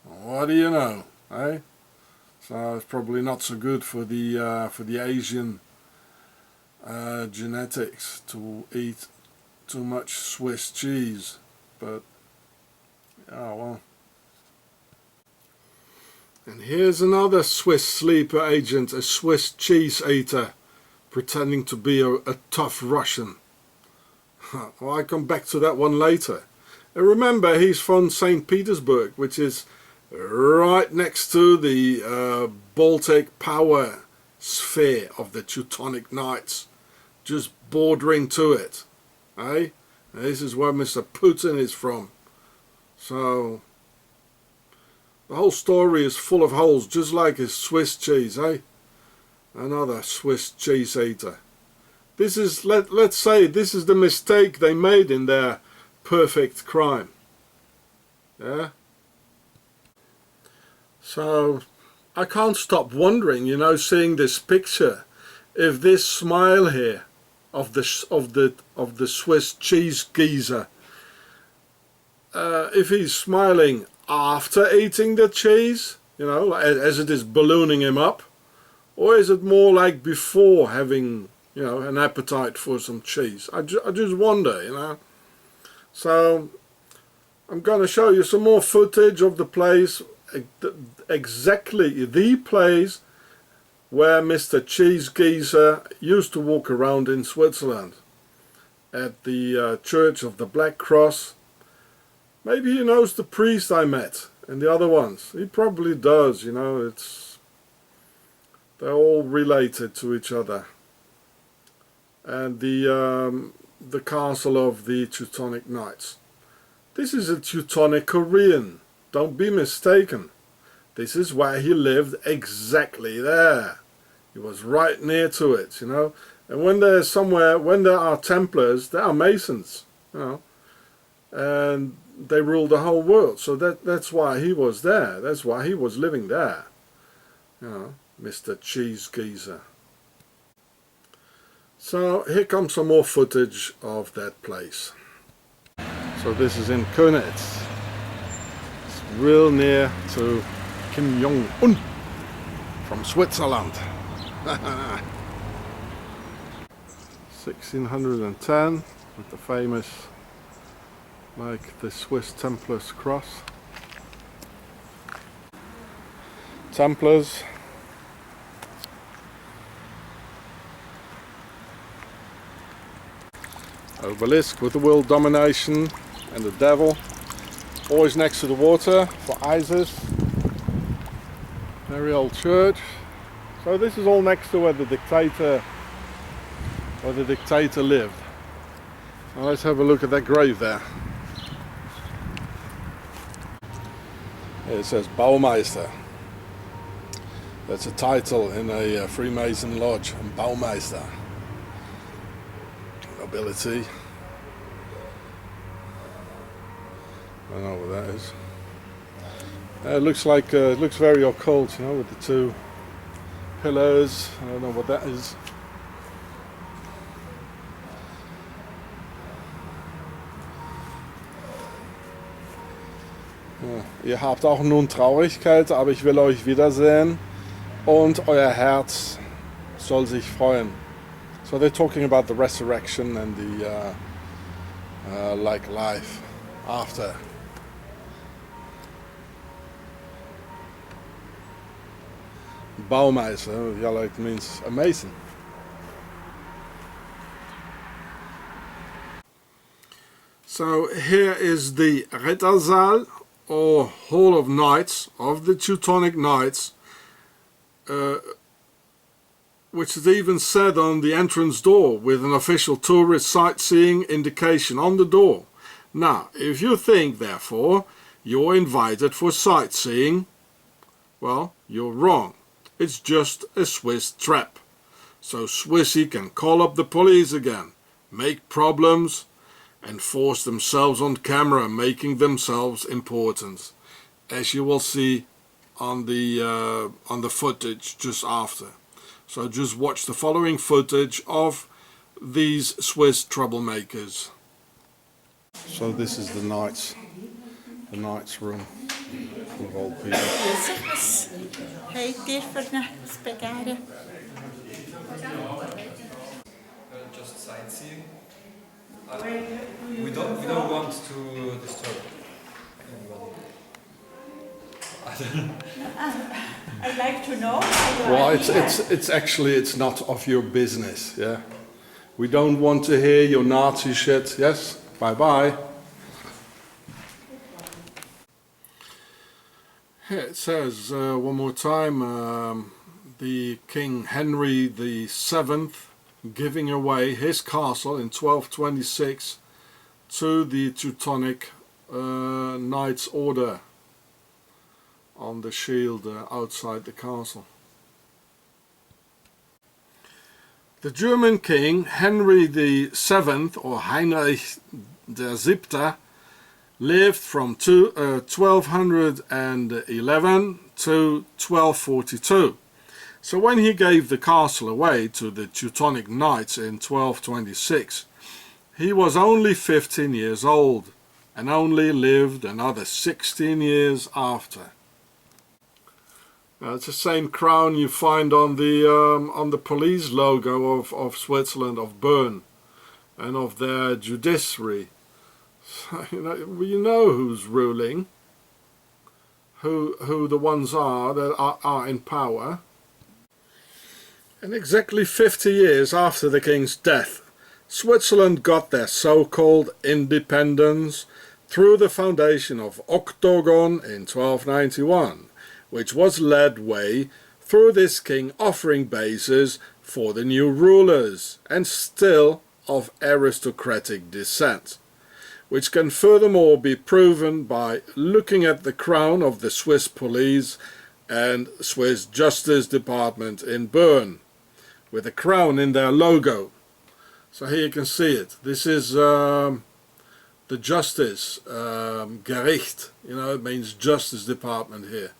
What do you know, eh? So it's probably not so good for the Asian genetics to eat too much Swiss cheese, but oh well. And here's another Swiss sleeper agent, a Swiss cheese eater, pretending to be a tough Russian. Well, I come back to that one later. And remember, he's from St. Petersburg, which is right next to the Baltic power sphere of the Teutonic Knights, just bordering to it. Eh? And this is where Mr. Putin is from. So, the whole story is full of holes, just like his Swiss cheese, eh? Another Swiss cheese eater. This is, let's say, this is the mistake they made in their perfect crime. Yeah? So, I can't stop wondering, you know, seeing this picture, if this smile here of the Swiss cheese geezer, if he's smiling after eating the cheese, you know, as it is ballooning him up, or is it more like before having, you know, an appetite for some cheese? I just wonder, you know. So, I'm going to show you some more footage of the place, exactly the place where Mr. Cheese Geezer used to walk around in Switzerland, at the Church of the Black Cross, Maybe he knows the priest I met and the other ones. He probably does, you know, they're all related to each other. And the castle of the Teutonic Knights. This is a Teutonic Korean, don't be mistaken. This is where he lived, exactly there. He was right near to it, you know. And when there's somewhere, when there are Templars, there are Masons, you know. And they ruled the whole world, so that's why he was there. That's why he was living there, you know, Mr. Cheese Geezer. So here comes some more footage of that place. So this is in Könitz. It's real near to Kim Jong-un from Switzerland. 1610 with the famous, like the Swiss Templars cross. Templars. Obelisk with the world domination and the devil. Always next to the water for Isis. Very old church. So this is all next to where the dictator lived. Now let's have a look at that grave there. It says Baumeister. That's a title in a Freemason lodge, Baumeister. Nobility. I don't know what that is. It looks like it looks very occult, you know, with the two pillars. I don't know what that is. Ja, ihr habt auch nun Traurigkeit, aber ich will euch wiedersehen und euer Herz soll sich freuen. So they're talking about the resurrection and the like life after. Baumeister, yeah, like means a mason. So here is the Rittersaal, or Hall of Knights, of the Teutonic Knights, which is even said on the entrance door with an official tourist sightseeing indication on the door. Now, if you think, therefore, you're invited for sightseeing, well, you're wrong. It's just a Swiss trap. So Swissy can call up the police again, make problems, and force themselves on camera, making themselves important, as you will see on the footage just after. So just watch the following footage of these Swiss troublemakers. So this is the Knights room, full of old people. Just sightseeing. We don't want to disturb anybody. I'd like to know. Well, it's actually, it's not of your business, yeah. We don't want to hear your Nazi shit. Yes, bye bye. Here it says one more time, the King Henry VII giving away his castle in 1226 to the Teutonic Knights Order on the shield outside the castle. The German king Henry VII, or Heinrich VII, lived from 1211 to 1242. So when he gave the castle away to the Teutonic Knights in 1226, he was only 15 years old and only lived another 16 years after. It's the same crown you find on the police logo of Switzerland, of Bern, and of their judiciary. So, you know who's ruling, who the ones are that are in power. And exactly 50 years after the king's death, Switzerland got their so-called independence through the foundation of Octagon in 1291, which was led way through this king offering bases for the new rulers, and still of aristocratic descent, which can furthermore be proven by looking at the crown of the Swiss police and Swiss Justice Department in Bern, with a crown in their logo. So here you can see it. This is the Justice, Gericht, it means Justice Department here,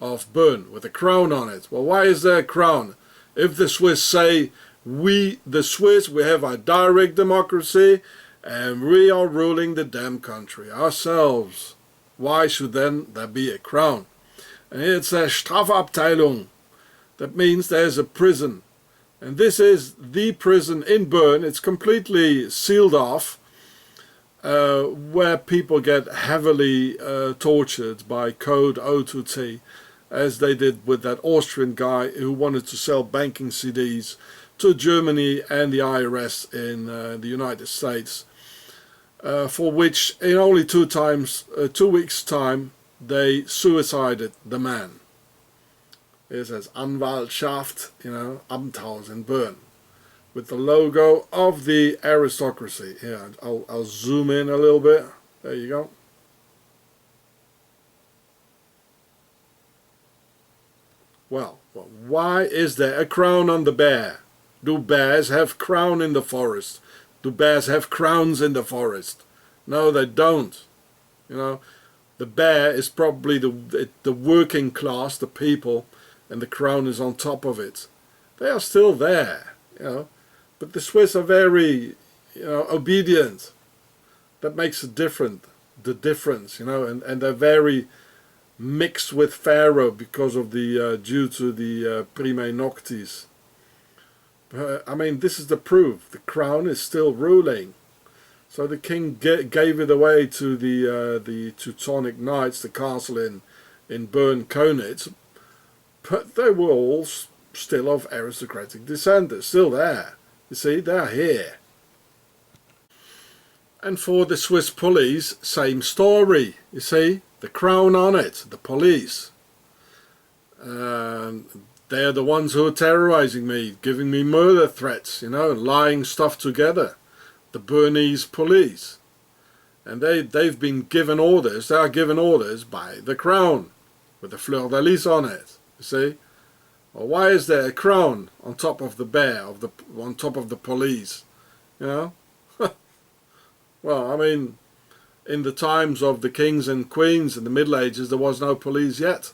of Bern, with a crown on it. Well, why is there a crown? If the Swiss say, we, the Swiss, we have a direct democracy, and we are ruling the damn country ourselves, why should then there be a crown? And here it says Strafabteilung. That means there's a prison. And this is the prison in Bern. It's completely sealed off, where people get heavily tortured by Code O2T, as they did with that Austrian guy who wanted to sell banking CDs to Germany and the IRS in the United States, for which in only 2 weeks' time they suicided the man. It says Anwaltschaft, Amthaus in Bern, with the logo of the aristocracy. Here, I'll zoom in a little bit. There you go. Well, why is there a crown on the bear? Do bears have crown in the forest? Do bears have crowns in the forest? No, they don't. The bear is probably the working class, the people, and the crown is on top of it. They are still there, but the Swiss are very, obedient. That makes the difference, and they're very mixed with Pharao because of the due to the prime noctis. I mean, this is the proof. The crown is still ruling. So the king gave it away to the Teutonic Knights, the castle in Bern-Konitz, but they were all still of aristocratic descent. They're still there. You see, they're here. And for the Swiss police, same story. You see, the crown on it, the police. They're the ones who are terrorizing me, giving me murder threats, lying stuff together. The Bernese police. And they've been given orders, they are given orders by the crown, with the fleur-de-lis on it, you see. Well, why is there a crown on top of the bear, on top of the police, Well, I mean, in the times of the kings and queens in the Middle Ages, there was no police yet.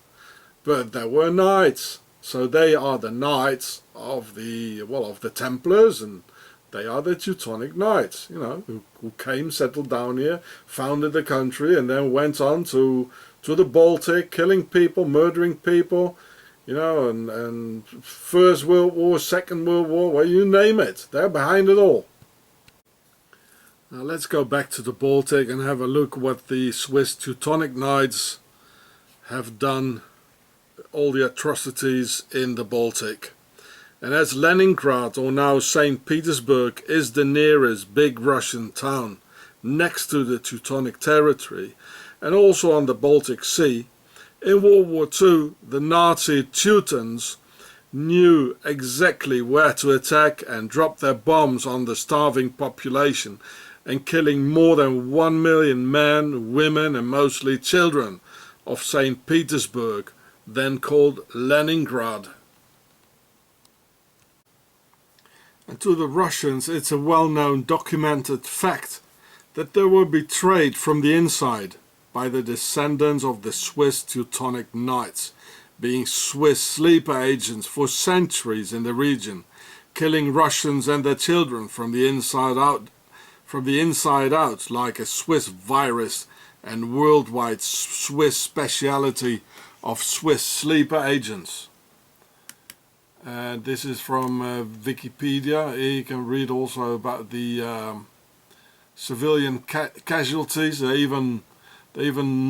But there were knights. So they are the knights of the Templars, and they are the Teutonic Knights, who came, settled down here, founded the country, and then went on to the Baltic, killing people, murdering people, and First World War, Second World War, well, you name it, they're behind it all. Now let's go back to the Baltic and have a look what the Swiss Teutonic Knights have done, all the atrocities in the Baltic. And as Leningrad, or now St. Petersburg, is the nearest big Russian town next to the Teutonic territory, and also on the Baltic Sea, in World War II the Nazi Teutons knew exactly where to attack and drop their bombs on the starving population, and killing more than 1 million men, women and mostly children of St. Petersburg, then called Leningrad. And to the Russians, it's a well-known documented fact that they were betrayed from the inside by the descendants of the Swiss Teutonic Knights, being Swiss sleeper agents for centuries in the region, killing Russians and their children from the inside out like a Swiss virus, and worldwide Swiss speciality of Swiss sleeper agents. This is from Wikipedia. Here you can read also about the civilian casualties. They even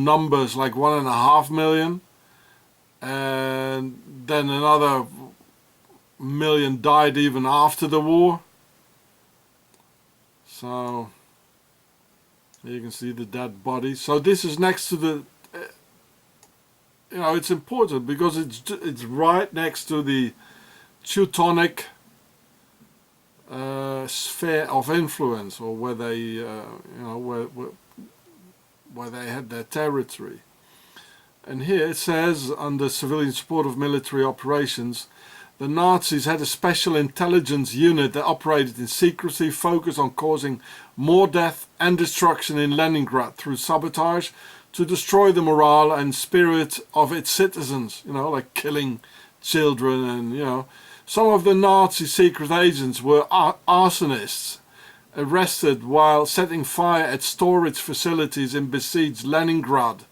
numbers like 1.5 million, and then another million died even after the war. So You can see the dead body. So this is next to the, you know, it's important because it's right next to the Teutonic sphere of influence, or where they, you know, where they had their territory. And here it says, under civilian support of military operations, the Nazis had a special intelligence unit that operated in secrecy, focused on causing more death and destruction in Leningrad through sabotage to destroy the morale and spirit of its citizens, you know, like killing children. And, you know, some of the Nazi secret agents were arsonists, arrested while setting fire at storage facilities in besieged Leningrad,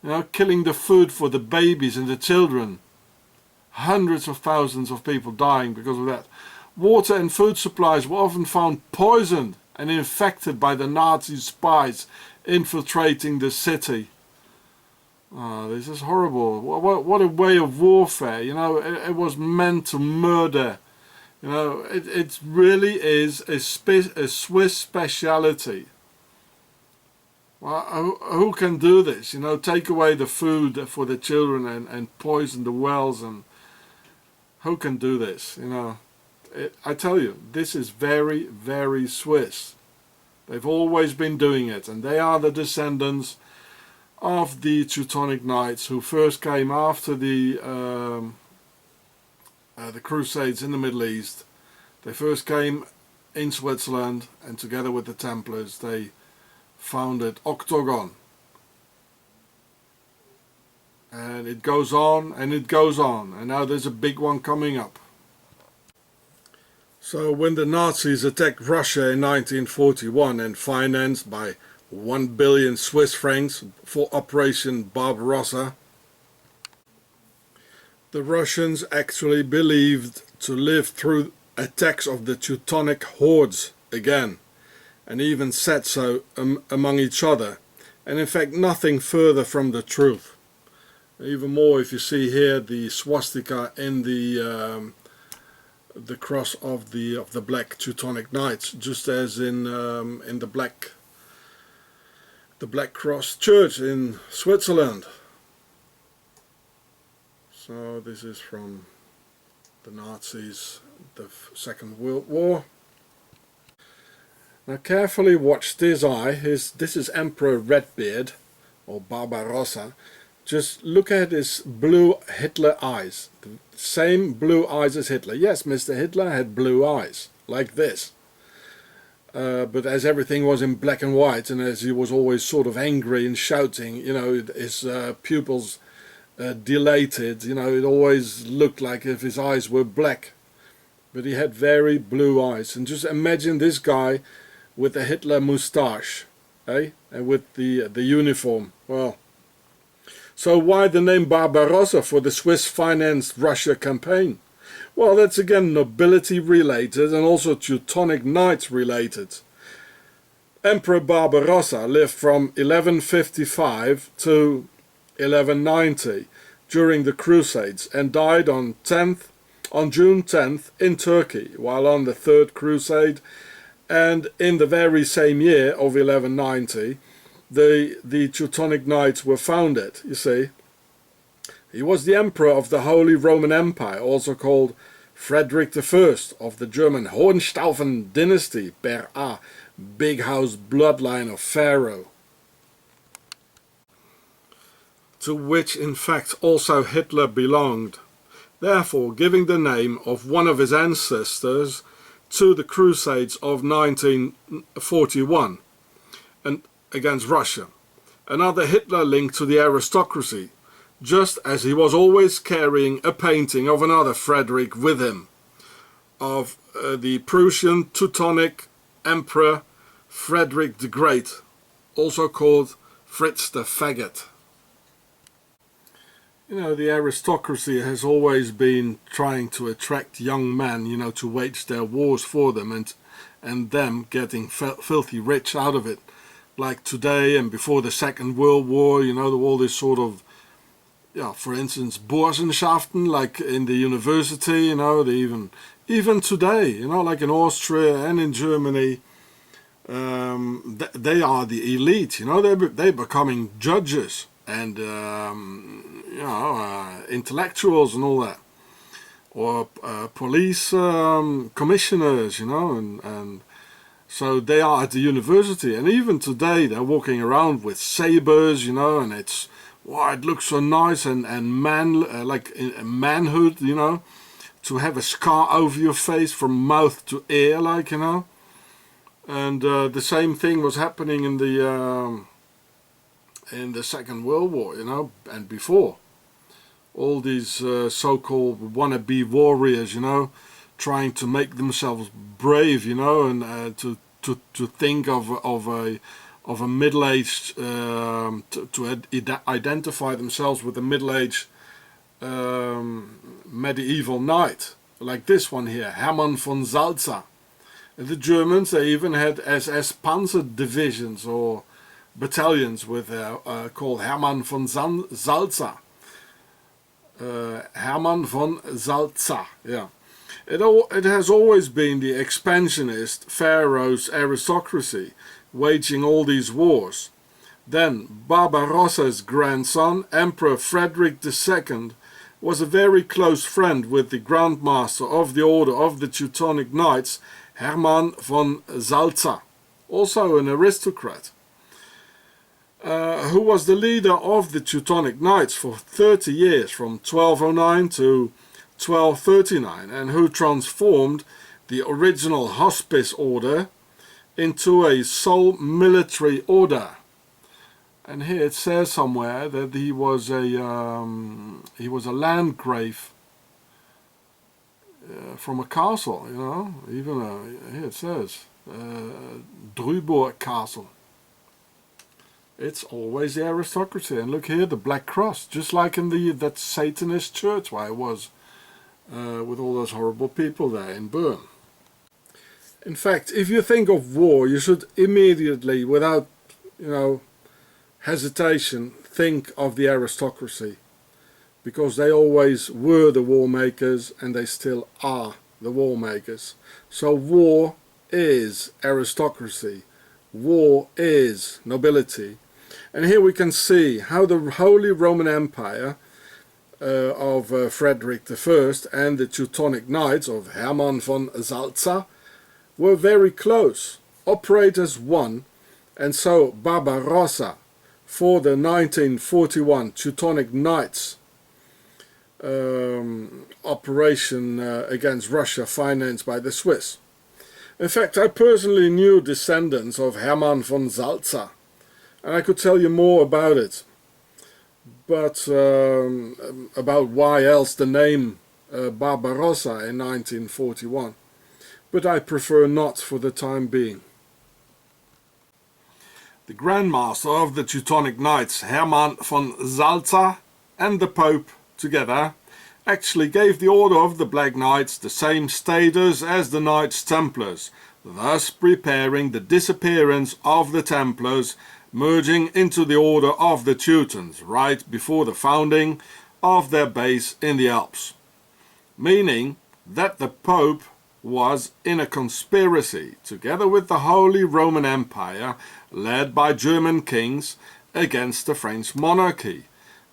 you know, killing the food for the babies and the children. Hundreds of thousands of people dying because of that. Water and food supplies were often found poisoned and infected by the Nazi spies infiltrating the city. Oh, this is horrible. What a way of warfare. You know, it was meant to murder. You know, it really is a Swiss speciality. Well, who can do this? You know, take away the food for the children and poison the wells, and who can do this? You know, I tell you, this is very, very Swiss. They've always been doing it, and they are the descendants of the Teutonic Knights who first came after the Crusades in the Middle East. They first came in Switzerland, and together with the Templars they founded Octagon. And it goes on and it goes on, and now there's a big one coming up. So when the Nazis attacked Russia in 1941 and financed by 1 billion Swiss francs for Operation Barbarossa, the Russians actually believed to live through attacks of the Teutonic hordes again, and even said so among each other, and in fact nothing further from the truth. Even more, if you see here the swastika in the cross of the Black Teutonic Knights, just as in the Black Cross Church in Switzerland. So this is from the Nazis, the Second World War. Now carefully watch this eye. This is Emperor Redbeard, or Barbarossa. Just look at his blue Hitler eyes. The same blue eyes as Hitler. Yes, Mr. Hitler had blue eyes, like this. But as everything was in black and white, and as he was always sort of angry and shouting, you know, his pupils dilated, you know, it always looked like if his eyes were black. But he had very blue eyes. And just imagine this guy with the Hitler moustache, eh? And with the uniform. Well, so why the name Barbarossa for the Swiss-financed Russia campaign? Well, that's again nobility related and also Teutonic Knights related. Emperor Barbarossa lived from 1155 to 1190 during the Crusades and died on June 10th in Turkey while on the Third Crusade, and in the very same year of 1190 the Teutonic Knights were founded, you see. He was the emperor of the Holy Roman Empire, also called Frederick I of the German Hohenstaufen dynasty, per A, big house bloodline of Pharao, to which in fact also Hitler belonged, therefore giving the name of one of his ancestors to the Crusades of 1941 and against Russia. Another Hitler linked to the aristocracy, just as he was always carrying a painting of another Frederick with him, of the Prussian Teutonic Emperor Frederick the Great, also called Fritz the Faggot. You know, the aristocracy has always been trying to attract young men, you know, to wage their wars for them, and them getting filthy rich out of it. Like today and before the Second World War, you know, all this sort of, yeah, for instance, Burschenschaften, like in the university, you know, even today, you know, like in Austria and in Germany, they are the elite, you know. They're becoming judges and you know, intellectuals and all that, or police commissioners, you know, and so they are at the university, and even today they're walking around with sabers, you know, and it's, wow, it looks so nice and like manhood, you know, to have a scar over your face from mouth to ear, like, you know. And the same thing was happening in the Second World War, you know, and before. All these so-called wannabe warriors, you know, trying to make themselves brave, you know, and to think of a middle-aged, to identify themselves with a middle-aged medieval knight, like this one here, Hermann von Salza. And the Germans, they even had SS panzer divisions or battalions with called Hermann von Salza. Hermann von Salza, yeah. It has always been the expansionist Pharaoh's aristocracy waging all these wars. Then Barbarossa's grandson, Emperor Frederick II, was a very close friend with the Grand Master of the Order of the Teutonic Knights, Hermann von Salza, also an aristocrat, who was the leader of the Teutonic Knights for 30 years, from 1209 to 1239, and who transformed the original hospice order into a sole military order. And here it says somewhere that he was a landgrave from a castle, you know. Even here it says Drüburg Castle. It's always the aristocracy. And look here, the Black Cross, just like in that Satanist church where I was, with all those horrible people there in Bern. In fact, if you think of war, you should immediately, without, you know, hesitation, think of the aristocracy, because they always were the war makers and they still are the war makers. So war is aristocracy, war is nobility. And here we can see how the Holy Roman Empire of Frederick I and the Teutonic Knights of Hermann von Salza were very close, operate as one, and so Barbarossa, for the 1941 Teutonic Knights operation against Russia, financed by the Swiss. In fact, I personally knew descendants of Hermann von Salza, and I could tell you more about it. But about why else the name Barbarossa in 1941. But I prefer not for the time being. The Grand Master of the Teutonic Knights, Hermann von Salza, and the Pope together actually gave the Order of the Black Knights the same status as the Knights Templars, thus preparing the disappearance of the Templars, merging into the Order of the Teutons right before the founding of their base in the Alps. Meaning that the Pope was in a conspiracy together with the Holy Roman Empire, led by German kings, against the French monarchy.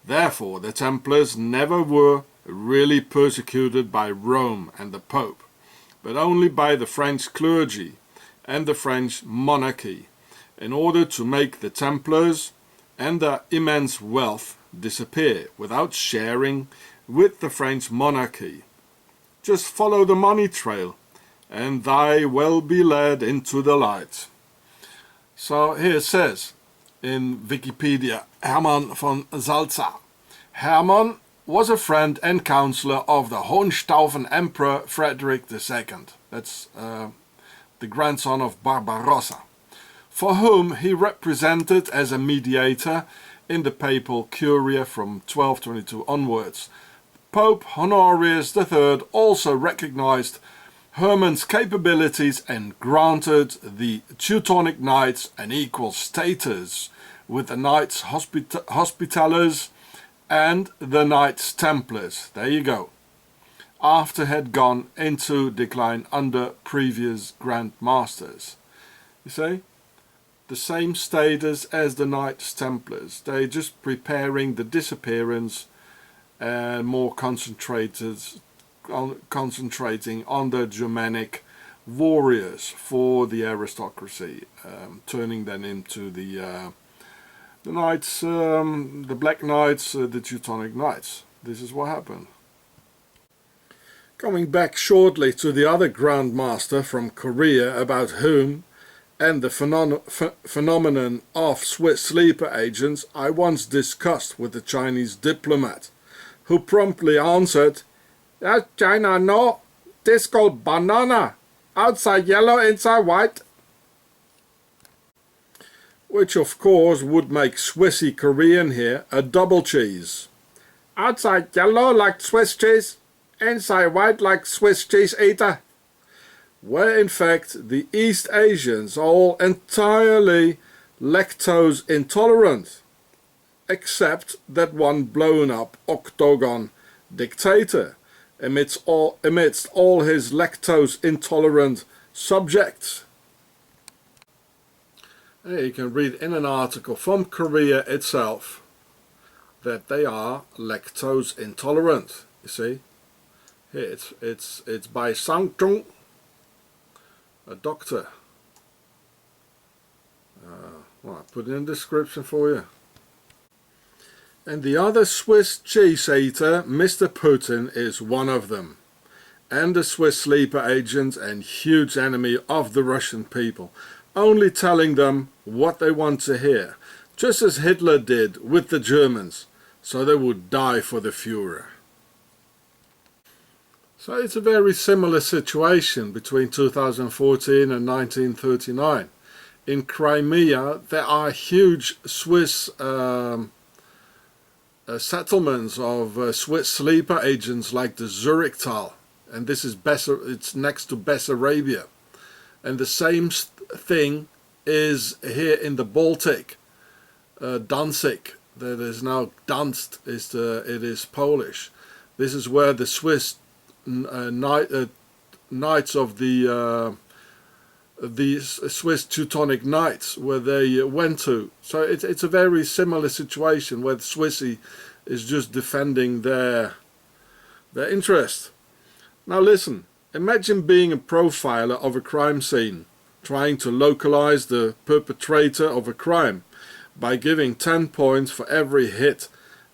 Therefore the Templars never were really persecuted by Rome and the Pope, but only by the French clergy and the French monarchy, in order to make the Templars and their immense wealth disappear without sharing with the French monarchy. Just follow the money trail, and thy will be led into the light. So here it says in Wikipedia, Hermann von Salza. Hermann was a friend and counselor of the Hohenstaufen Emperor Frederick II. That's the grandson of Barbarossa, for whom he represented as a mediator in the papal curia from 1222 onwards. Pope Honorius III also recognized Hermann's capabilities and granted the Teutonic Knights an equal status with the Knights Hospitallers and the Knights Templars. There you go. After had gone into decline under previous Grand Masters. You see? the same status as the Knights Templars. They're just preparing the disappearance and more concentrating on the Germanic warriors for the aristocracy, turning them into the Knights, the Black Knights, the Teutonic Knights. This is what happened. Coming back shortly to the other Grand Master from Korea, about whom and the phenomenon of Swiss sleeper agents I once discussed with the Chinese diplomat, who promptly answered, "Yes, China, no, this called banana, outside yellow, inside white." Which of course would make Swissy Korean here a double cheese. Outside yellow like Swiss cheese, inside white like Swiss cheese eater. Where in fact the East Asians are all entirely lactose intolerant, except that one blown up octagon dictator amidst all his lactose intolerant subjects. Here you can read in an article from Korea itself that they are lactose intolerant. You see, here it's by Sang Chung, a doctor. Well, I put it in the description for you. And the other Swiss cheese eater, Mr. Putin, is one of them, and a Swiss sleeper agent and huge enemy of the Russian people, only telling them what they want to hear, just as Hitler did with the Germans, so they would die for the Führer. So it's a very similar situation between 2014 and 1939. In Crimea there are huge Swiss settlements of Swiss sleeper agents like the Zurichtal, and this is it's next to Bessarabia. And the same thing is here in the Baltic, Danzig, that is now Danzig, it is Polish. This is where the Swiss Knights of the Swiss Teutonic Knights, where they went to. So it's a very similar situation where the Swissy is just defending their interest. Now listen, imagine being a profiler of a crime scene, trying to localize the perpetrator of a crime by giving 10 points for every hit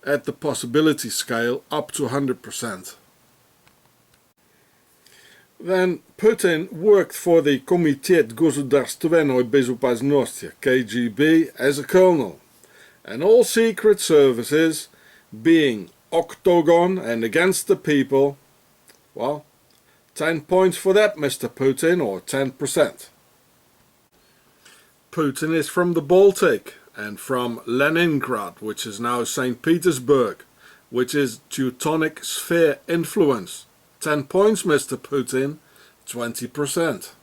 at the possibility scale up to 100%. Then Putin worked for the Komitet Государственной безопасности, KGB, as a colonel, and all secret services, being octagon and against the people, well, 10 points for that, Mr. Putin, or 10%. Putin is from the Baltic and from Leningrad, which is now St. Petersburg, which is Teutonic sphere influence. 10 points, Mr. Putin, 20%.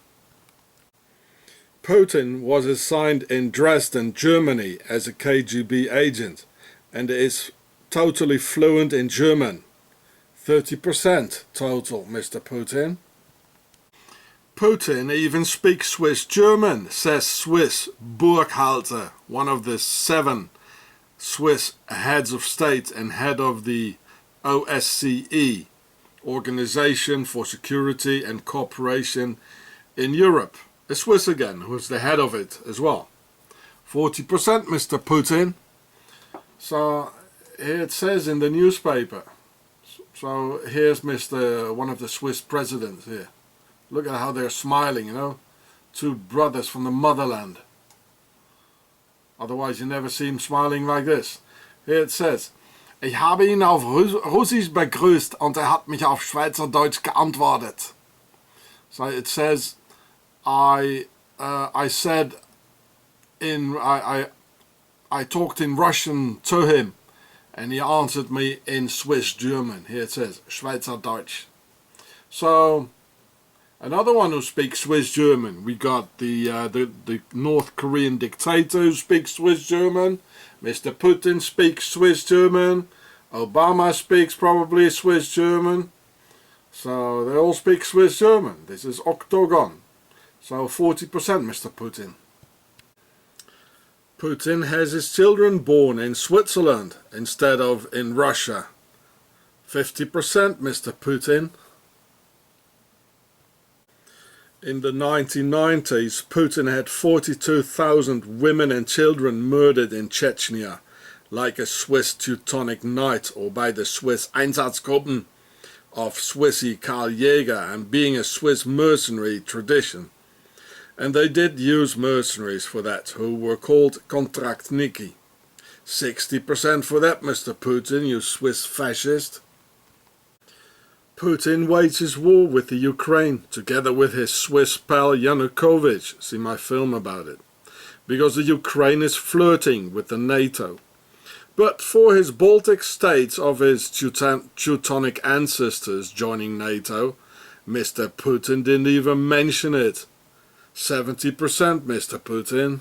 Putin was assigned in Dresden, Germany as a KGB agent and is totally fluent in German. 30% total, Mr. Putin. Putin even speaks Swiss German, says Swiss Burghalter, one of the 7 Swiss heads of state and head of the OSCE, Organization for Security and Cooperation in Europe. A Swiss again, who's the head of it as well. 40%, Mr. Putin. So here it says in the newspaper. So here's one of the Swiss presidents here. Look at how they're smiling, you know. 2 brothers from the motherland. Otherwise you never see him smiling like this. Here it says, ich habe ihn auf Russisch begrüßt und hat mich auf Schweizerdeutsch geantwortet. So it says, I talked in Russian to him and he answered me in Swiss German. Here it says Schweizerdeutsch. So another one who speaks Swiss German, we got the North Korean dictator who speaks Swiss German. Mr. Putin speaks Swiss German. Obama speaks probably Swiss German. So they all speak Swiss German. This is octagon. So 40%, Mr. Putin. Putin has his children born in Switzerland instead of in Russia. 50%, Mr. Putin. In the 1990s, Putin had 42,000 women and children murdered in Chechnya, like a Swiss Teutonic Knight or by the Swiss Einsatzgruppen of Swissy Karl Jäger, and being a Swiss mercenary tradition. And they did use mercenaries for that, who were called Kontraktniki. 60% for that, Mr. Putin, you Swiss fascist. Putin wages war with the Ukraine, together with his Swiss pal Yanukovych, see my film about it, because the Ukraine is flirting with the NATO. But for his Baltic states of his Teutonic ancestors joining NATO, Mr. Putin didn't even mention it. 70%, Mr. Putin.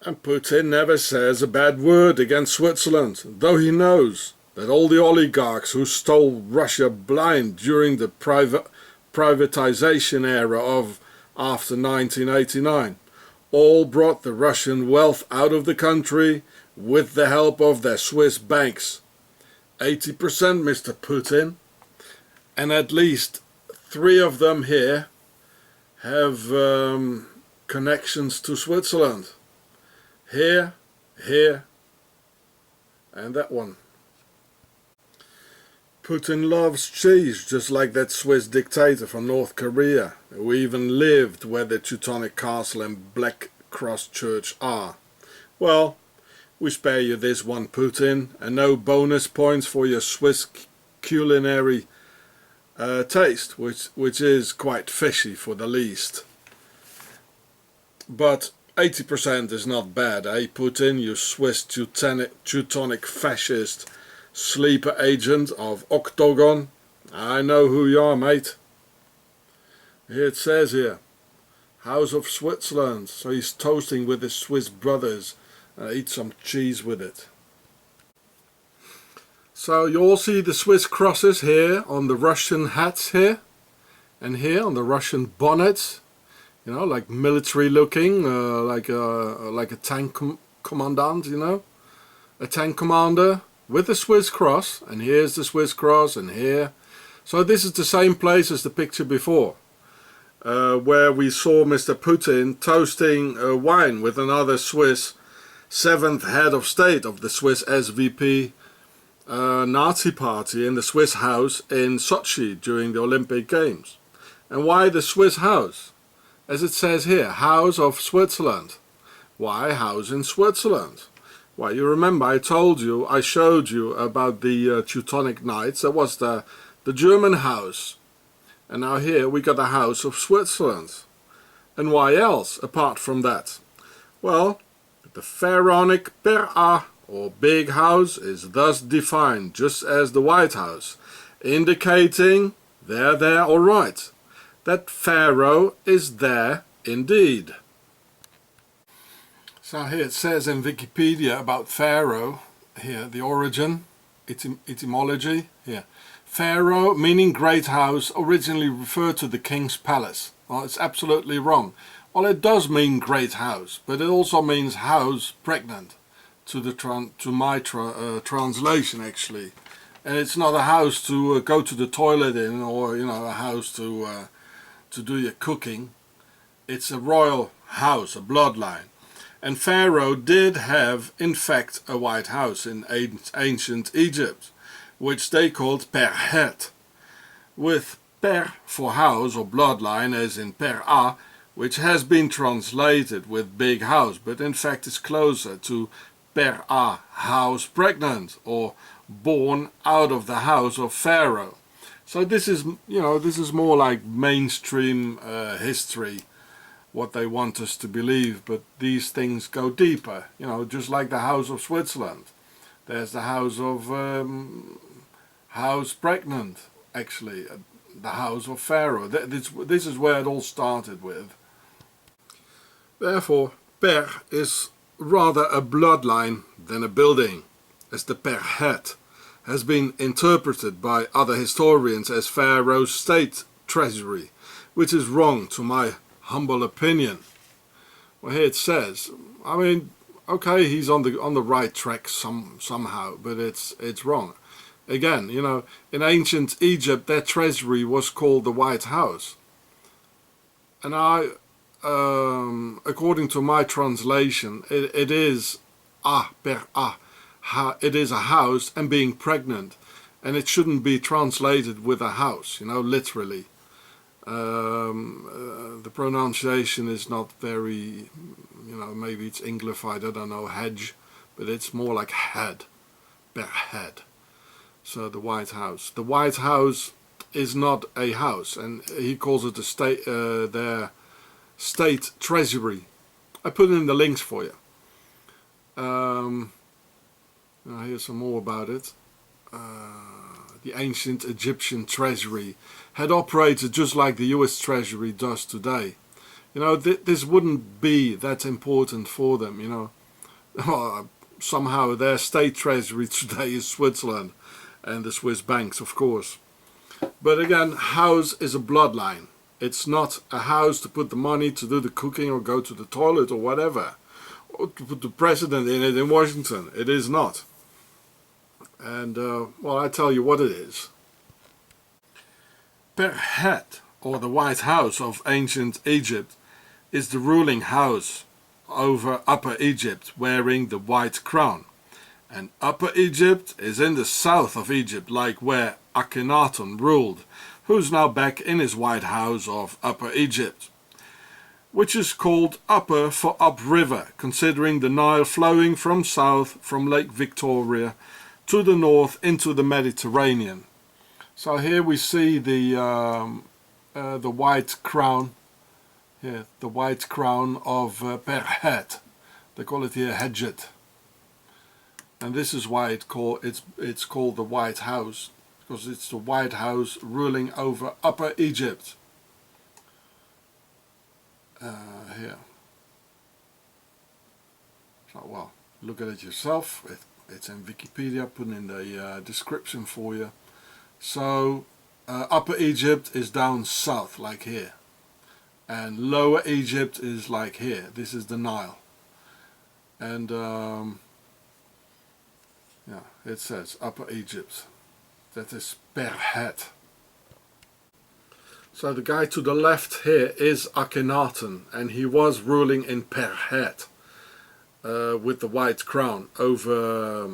And Putin never says a bad word against Switzerland, though he knows that all the oligarchs who stole Russia blind during the privatization era of after 1989 all brought the Russian wealth out of the country with the help of their Swiss banks. 80%, Mr. Putin. And at least 3 of them here have connections to Switzerland. Here, and that one. Putin loves cheese, just like that Swiss dictator from North Korea, who even lived where the Teutonic Castle and Black Cross Church are. Well, we spare you this one, Putin, and no bonus points for your Swiss culinary taste, which is quite fishy for the least. But 80% is not bad, eh, Putin, you Swiss Teutonic fascist sleeper agent of Octagon. I know who you are, mate. Here it says here, House of Switzerland, so he's toasting with his Swiss brothers and eat some cheese with it. So you all see the Swiss crosses here on the Russian hats here, and here on the Russian bonnets, you know, like military looking, like a tank commandant, you know, a tank commander with the Swiss cross, and here's the Swiss cross, and here. So this is the same place as the picture before, where we saw Mr. Putin toasting wine with another Swiss 7th head of state of the Swiss SVP Nazi party in the Swiss house in Sochi during the Olympic Games. And why the Swiss house? As it says here, House of Switzerland. Why house in Switzerland? Well, you remember I showed you about the Teutonic Knights. That was the German house. And now here we got the House of Switzerland. And why else, apart from that? Well, the pharaonic Pera, or big house, is thus defined just as the White House, indicating, there, all right, that Pharaoh is there indeed. So here it says in Wikipedia about Pharaoh, here the origin, etymology, here. Pharaoh, meaning great house, originally referred to the king's palace. Well, it's absolutely wrong. Well, it does mean great house, but it also means house pregnant, to my translation actually. And it's not a house to go to the toilet in, or you know, a house to do your cooking. It's a royal house, a bloodline. And Pharaoh did have, in fact, a white house in ancient Egypt, which they called Perhet, with Per for house or bloodline, as in Pera, which has been translated with big house, but in fact is closer to Pera, house pregnant, or born out of the house of Pharaoh. So this is, you know, this is more like mainstream history, what they want us to believe, but these things go deeper, you know, just like the House of Switzerland. There's the House of House Pregnant, actually, the House of Pharaoh. This is where it all started with. Therefore, Per is rather a bloodline than a building, as the Perhet has been interpreted by other historians as Pharaoh's state treasury, which is wrong to my humble opinion. Well, here it says, I mean, okay, he's on the right track somehow, but it's wrong. Again, you know, in ancient Egypt, their treasury was called the White House. And according to my translation, it is it is a house and being pregnant, and it shouldn't be translated with a house, you know, literally. The pronunciation is not very, you know, maybe it's Anglified, I don't know, hedge, but it's more like head, head. So the White House. The White House is not a house, and he calls it their state treasury. I put in the links for you. Here's some more about it. The ancient Egyptian treasury had operated just like the US Treasury does today. You know, this wouldn't be that important for them, you know. Somehow their state treasury today is Switzerland and the Swiss banks, of course. But again, house is a bloodline. It's not a house to put the money to do the cooking or go to the toilet or whatever. Or to put the president in it in Washington. It is not. And, well, I tell you what it is. Perhet, or the White House of ancient Egypt, is the ruling house over Upper Egypt, wearing the white crown. And Upper Egypt is in the south of Egypt, like where Akhenaten ruled, who's now back in his White House of Upper Egypt, which is called Upper for upriver, considering the Nile flowing from south from Lake Victoria to the north into the Mediterranean. So here we see the white crown, here, the white crown of Perhet. They call it here Hedjet. And this is why it's called the White House, because it's the White House ruling over Upper Egypt. Here. So, well, look at it yourself. It's in Wikipedia, put in the description for you. So, Upper Egypt is down south, like here. And Lower Egypt is like here. This is the Nile. And, yeah, it says Upper Egypt. That is Perhet. So the guy to the left here is Akhenaten, and he was ruling in Perhet. With the white crown over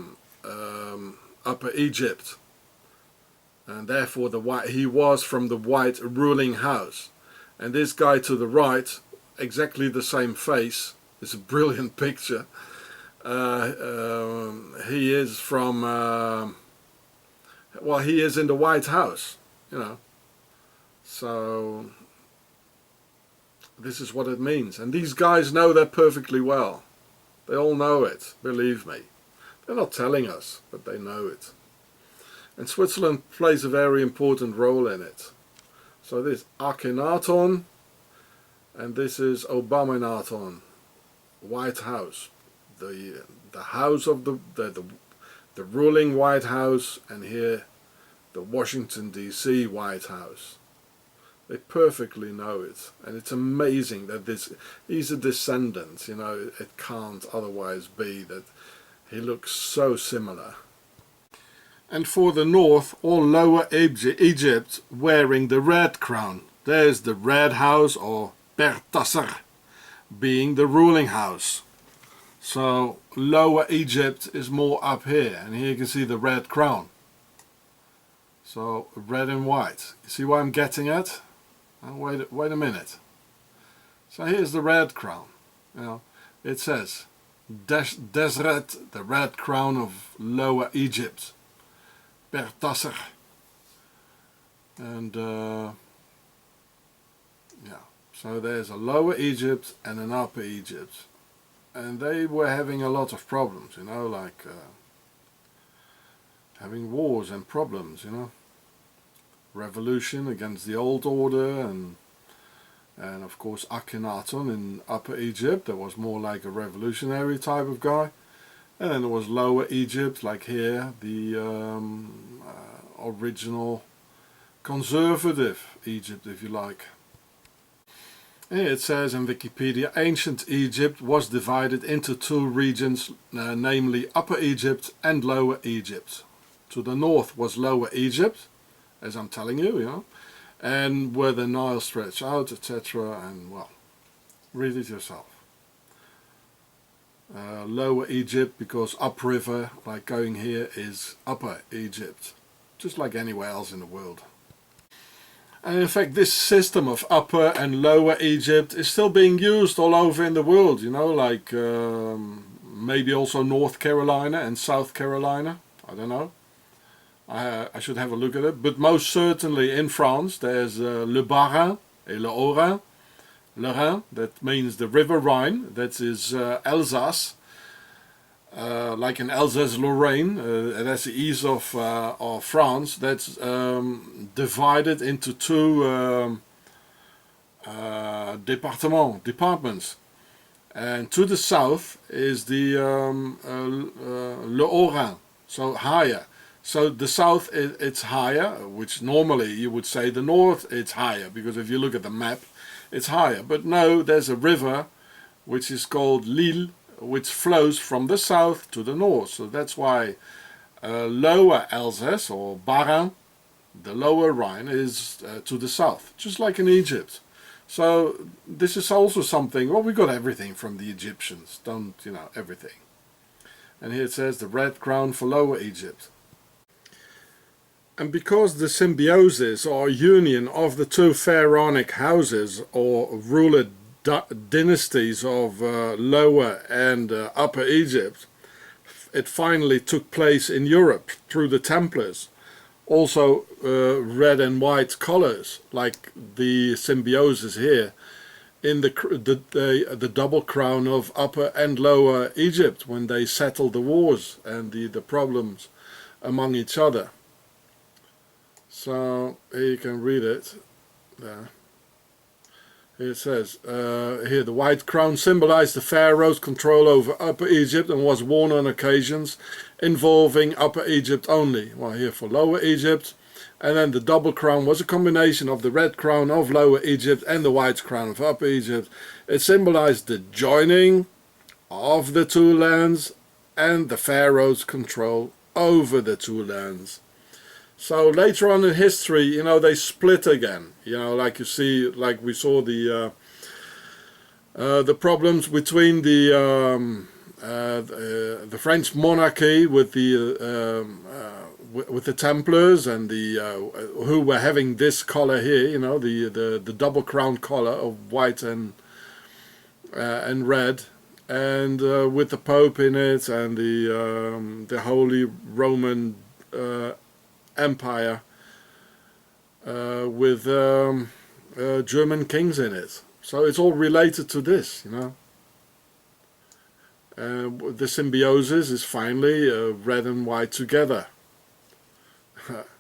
Upper Egypt, and therefore he was from the white ruling house. And this guy to the right, exactly the same face, it's a brilliant picture. He is from well, he is in the White House, you know. So this is what it means, and these guys know that perfectly well. They all know it, believe me. They're not telling us, but they know it. And Switzerland plays a very important role in it. So this is Akhenaten, and this is Obamenaten, White House. The house of the ruling White House, and here the Washington DC White House. They perfectly know it, and it's amazing that he's a descendant, you know. It can't otherwise be that he looks so similar. And for the north, or Lower Egypt, wearing the red crown. There's the red house, or Pertasser, being the ruling house. So Lower Egypt is more up here, and here you can see the red crown. So red and white. You see what I'm getting at? Wait a minute. So here's the red crown. You know, it says Deseret, the red crown of Lower Egypt, Pertasser. And yeah, so there's a Lower Egypt and an Upper Egypt, and they were having a lot of problems, you know, like having wars and problems, you know. Revolution against the old order, and of course Akhenaten in Upper Egypt, that was more like a revolutionary type of guy. And then there was Lower Egypt, like here, the original conservative Egypt, if you like. Here it says in Wikipedia, ancient Egypt was divided into two regions, namely Upper Egypt and Lower Egypt. To the north was Lower Egypt, as I'm telling you, you know, and where the Nile stretched out, etc. And well, read it yourself. Lower Egypt because upriver, like going here, is Upper Egypt, just like anywhere else in the world. And in fact, this system of Upper and Lower Egypt is still being used all over in the world, you know, like maybe also North Carolina and South Carolina, I don't know. I should have a look at it, but most certainly in France there's Le Bas-Rhin et Le Haut-Rhin. Le Rhin, that means the River Rhine, that is Alsace, like in Alsace-Lorraine, that's the east of France. That's divided into two departments. And to the south is the Le Haut-Rhin, so higher. So the south it's higher, which normally you would say the north it's higher, because if you look at the map it's higher. But no, there's a river which is called Lille, which flows from the south to the north. So that's why Lower Alsace or Bas-Rhin, the Lower Rhine, is to the south, just like in Egypt. So this is also something, well, we got everything from the Egyptians, don't you know, everything. And here it says the red crown for Lower Egypt. And because the symbiosis or union of the two pharaonic houses or ruler dynasties of Lower and Upper Egypt, it finally took place in Europe through the Templars. Also red and white colors, like the symbiosis here in the double crown of Upper and Lower Egypt, when they settled the wars and the problems among each other. So here you can read it there. Here it says, here the white crown symbolized the pharaoh's control over Upper Egypt and was worn on occasions involving Upper Egypt only. Well, here for Lower Egypt. And then the double crown was a combination of the red crown of Lower Egypt and the white crown of Upper Egypt. It symbolized the joining of the two lands and the pharaoh's control over the two lands. So later on in history, you know, they split again. You know, like you see, like we saw the problems between the French monarchy with the Templars and the who were having this color here. You know, the double crown color of white and red, and with the Pope in it and the Holy Roman Empire with German kings in it. So it's all related to this, you know. The symbiosis is finally red and white together.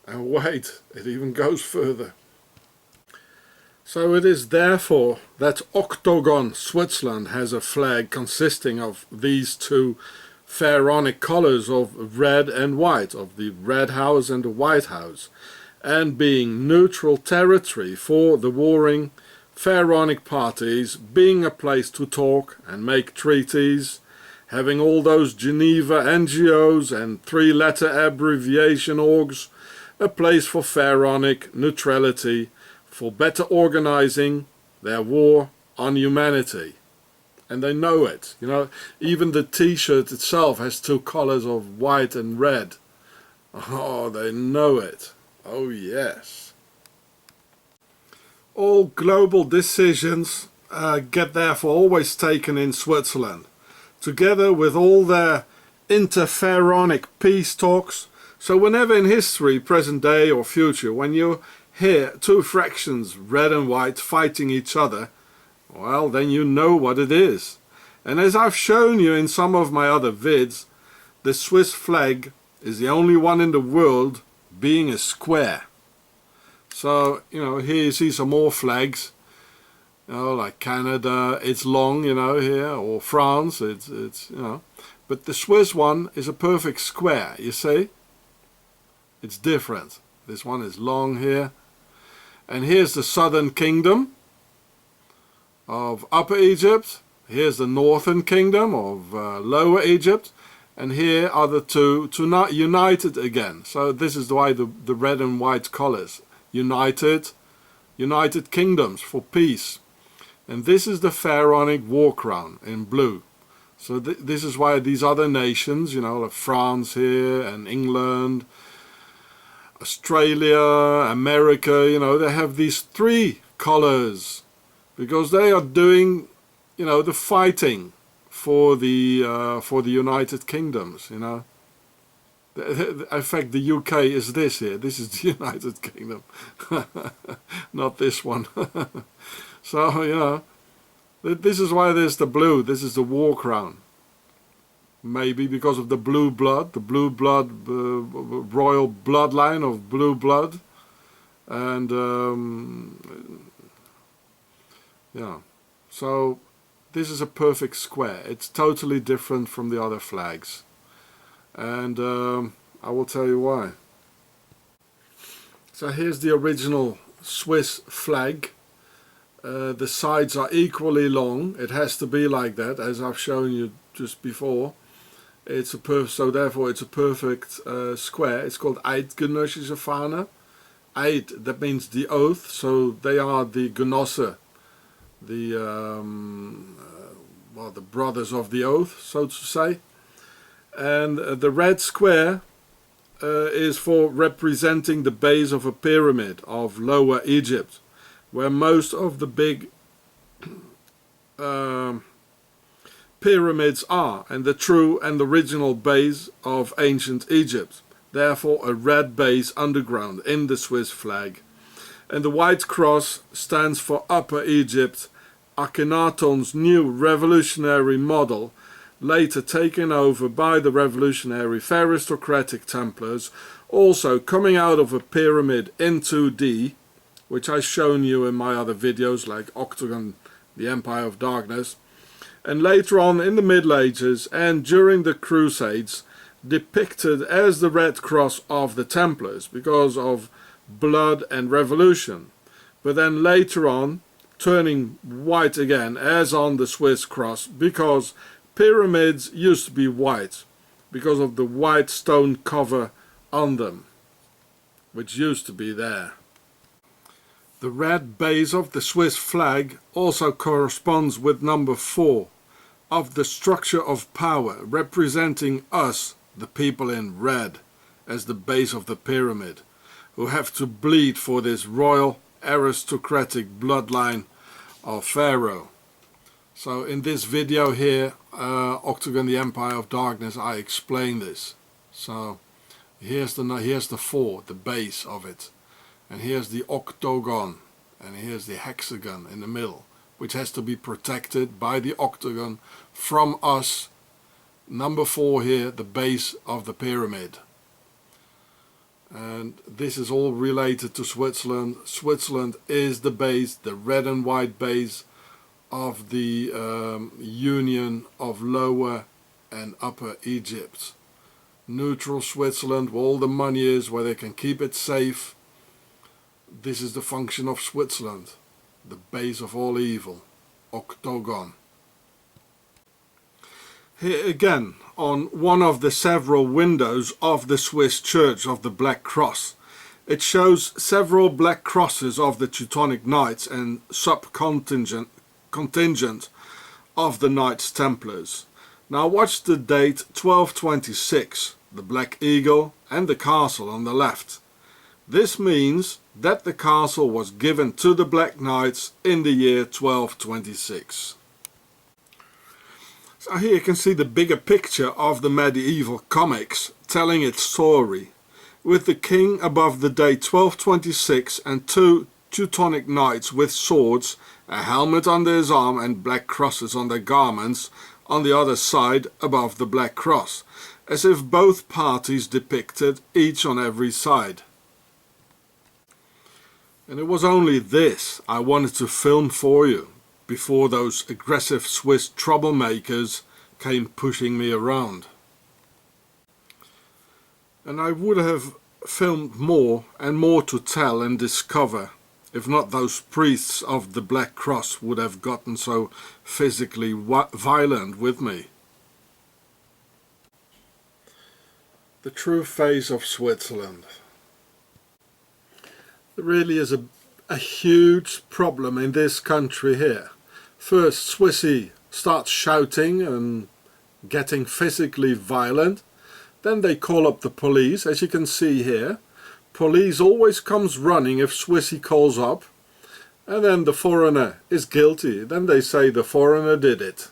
And wait, it even goes further. So it is therefore that Octagon Switzerland has a flag consisting of these two pharaonic colors of red and white, of the Red House and the White House, and being neutral territory for the warring pharaonic parties, being a place to talk and make treaties, having all those Geneva NGOs and three-letter abbreviation orgs, a place for pharaonic neutrality, for better organizing their war on humanity. And they know it, you know, even the t-shirt itself has two colors of white and red. Oh, they know it. Oh yes. All global decisions get therefore always taken in Switzerland, together with all their interpharaonic peace talks. So whenever in history, present day or future, when you hear two fractions, red and white, fighting each other, well, then you know what it is. And as I've shown you in some of my other vids, the Swiss flag is the only one in the world being a square. So, you know, here you see some more flags, you know, like Canada, it's long, you know, here, or France, it's you know. But the Swiss one is a perfect square, you see? It's different. This one is long here. And here's the Southern Kingdom. of Upper Egypt. Here's the northern kingdom of Lower Egypt. And here are the two united again. So this is why the red and white colors. United kingdoms for peace. And this is the pharaonic war crown in blue. So this is why these other nations, you know, like France here and England, Australia, America, you know, they have these three colors because they are doing, you know, the fighting for the United Kingdoms, you know. In fact, the UK is this here. This is the United Kingdom, not this one. So, you know, this is why there's the blue. This is the war crown. Maybe because of the blue blood, royal bloodline of blue blood. And, yeah. So, this is a perfect square. It's totally different from the other flags. And I will tell you why. So here's the original Swiss flag. The sides are equally long. It has to be like that, as I've shown you just before. So therefore it's a perfect square. It's called Eidgenössische Fahne. Eid, that means the oath. So they are the Genosse, the well, the brothers of the oath, so to say. And the red square is for representing the base of a pyramid of Lower Egypt, where most of the big pyramids are, and the true and original base of ancient Egypt. Therefore a red base underground in the Swiss flag. And the white cross stands for Upper Egypt, Akhenaton's new revolutionary model, later taken over by the revolutionary aristocratic Templars, also coming out of a pyramid in 2D, which I've shown you in my other videos like Octagon, the Empire of Darkness, and later on in the Middle Ages and during the Crusades depicted as the Red Cross of the Templars because of blood and revolution, but then later on turning white again as on the Swiss cross because pyramids used to be white because of the white stone cover on them, which used to be there. The red base of the Swiss flag also corresponds with number 4 of the structure of power, representing us, the people in red, as the base of the pyramid, who have to bleed for this royal aristocratic bloodline of Pharaoh. So in this video here, Octagon, the Empire of Darkness, I explain this. So here's the 4, the base of it, and here's the octagon, and here's the hexagon in the middle, which has to be protected by the octagon from us. Number 4 here, the base of the pyramid. And this is all related to Switzerland. Switzerland is the base, the red and white base of the union of Lower and Upper Egypt. Neutral Switzerland, where all the money is, where they can keep it safe. This is the function of Switzerland, the base of all evil, octagon. Here again, on one of the several windows of the Swiss Church of the Black Cross, it shows several black crosses of the Teutonic Knights and subcontingent of the Knights Templars. Now watch the date 1226, the Black Eagle and the castle on the left. This means that the castle was given to the Black Knights in the year 1226. So here you can see the bigger picture of the medieval comics telling its story, with the king above the date 1226 and 2 Teutonic knights with swords, a helmet under his arm and black crosses on their garments on the other side above the black cross, as if both parties depicted each on every side. And it was only this I wanted to film for you before those aggressive Swiss troublemakers came pushing me around. And I would have filmed more and more to tell and discover If not, those priests of the Black Cross would have gotten so physically violent with me. The true face of Switzerland. There really is a huge problem in this country here. First, Swissy starts shouting and getting physically violent. Then they call up the police, as you can see here. Police always comes running if Swissy calls up. And then the foreigner is guilty. Then they say the foreigner did it.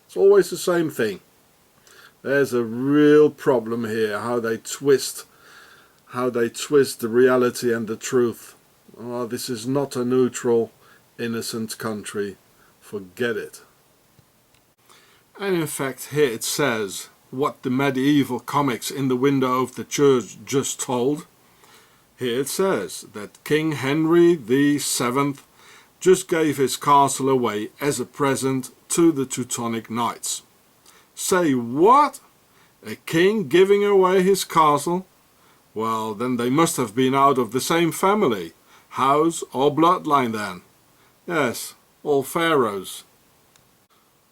It's always the same thing. There's a real problem here, how they twist the reality and the truth. Oh, this is not a neutral, innocent country. Forget it. And in fact, here it says what the medieval comics in the window of the church just told. Here it says that King Henry VII just gave his castle away as a present to the Teutonic Knights. Say what? A king giving away his castle? Well, then they must have been out of the same family, house or bloodline then. Yes, all pharaohs.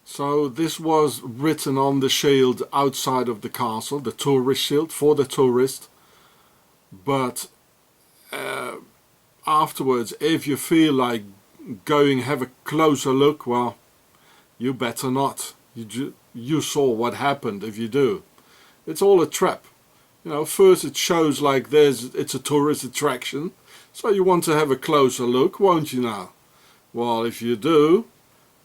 So this was written on the shield outside of the castle, the tourist shield for the tourist. But afterwards, if you feel like going have a closer look, well, you better not. You saw what happened if you do. It's all a trap. You know, first it shows like it's a tourist attraction, so you want to have a closer look, won't you now? Well, if you do,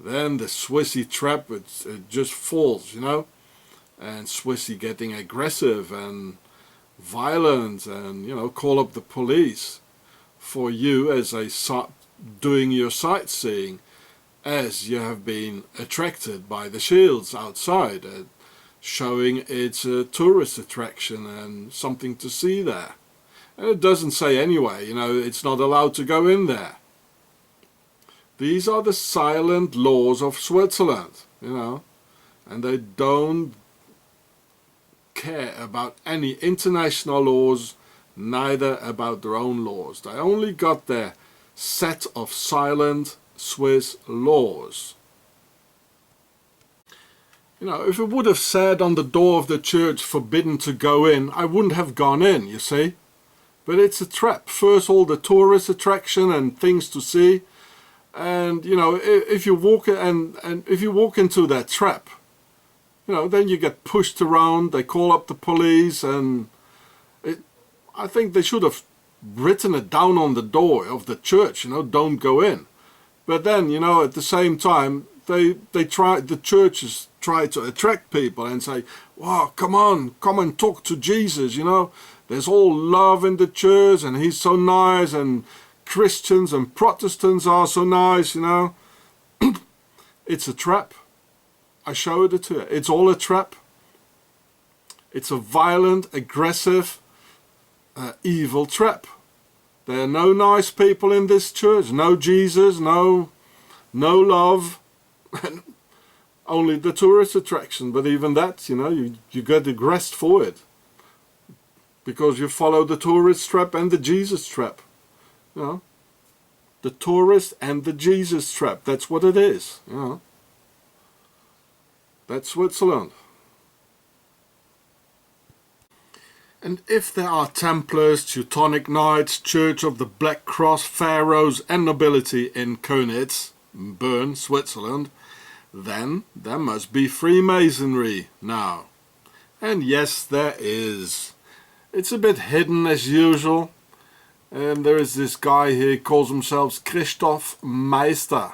then the Swissy trap, it just falls, you know. And Swissy getting aggressive and violent and, you know, call up the police for you as doing your sightseeing, as you have been attracted by the shields outside, showing it's a tourist attraction and something to see there. And it doesn't say anyway, you know, it's not allowed to go in there. These are the silent laws of Switzerland, you know, and they don't care about any international laws, neither about their own laws. They only got their set of silent Swiss laws. You know, if it would have said on the door of the church forbidden to go in, I wouldn't have gone in, you see. But it's a trap. First all the tourist attraction and things to see. And you know, if you walk if you walk into that trap, you know, then you get pushed around. They call up the police, and I think they should have written it down on the door of the church. You know, don't go in. But then, you know, at the same time, the churches try to attract people and say, "Wow, come on, come and talk to Jesus." You know, there's all love in the church, and he's so nice, and Christians and Protestants are so nice, you know. It's a trap. I showed it to you. It's all a trap. It's a violent, aggressive, evil trap. There are no nice people in this church. No Jesus, no love. Only the tourist attraction. But even that, you know, you get aggressed for it. Because you follow the tourist trap and the Jesus trap. You know, the tourist and the Jesus trap. That's what it is. You know, that's Switzerland. And if there are Templars, Teutonic Knights, Church of the Black Cross, Pharaohs and nobility in Könitz, Bern, Switzerland, then there must be Freemasonry now. And yes, there is. It's a bit hidden as usual. And there is this guy here, he calls himself Christoph Meister.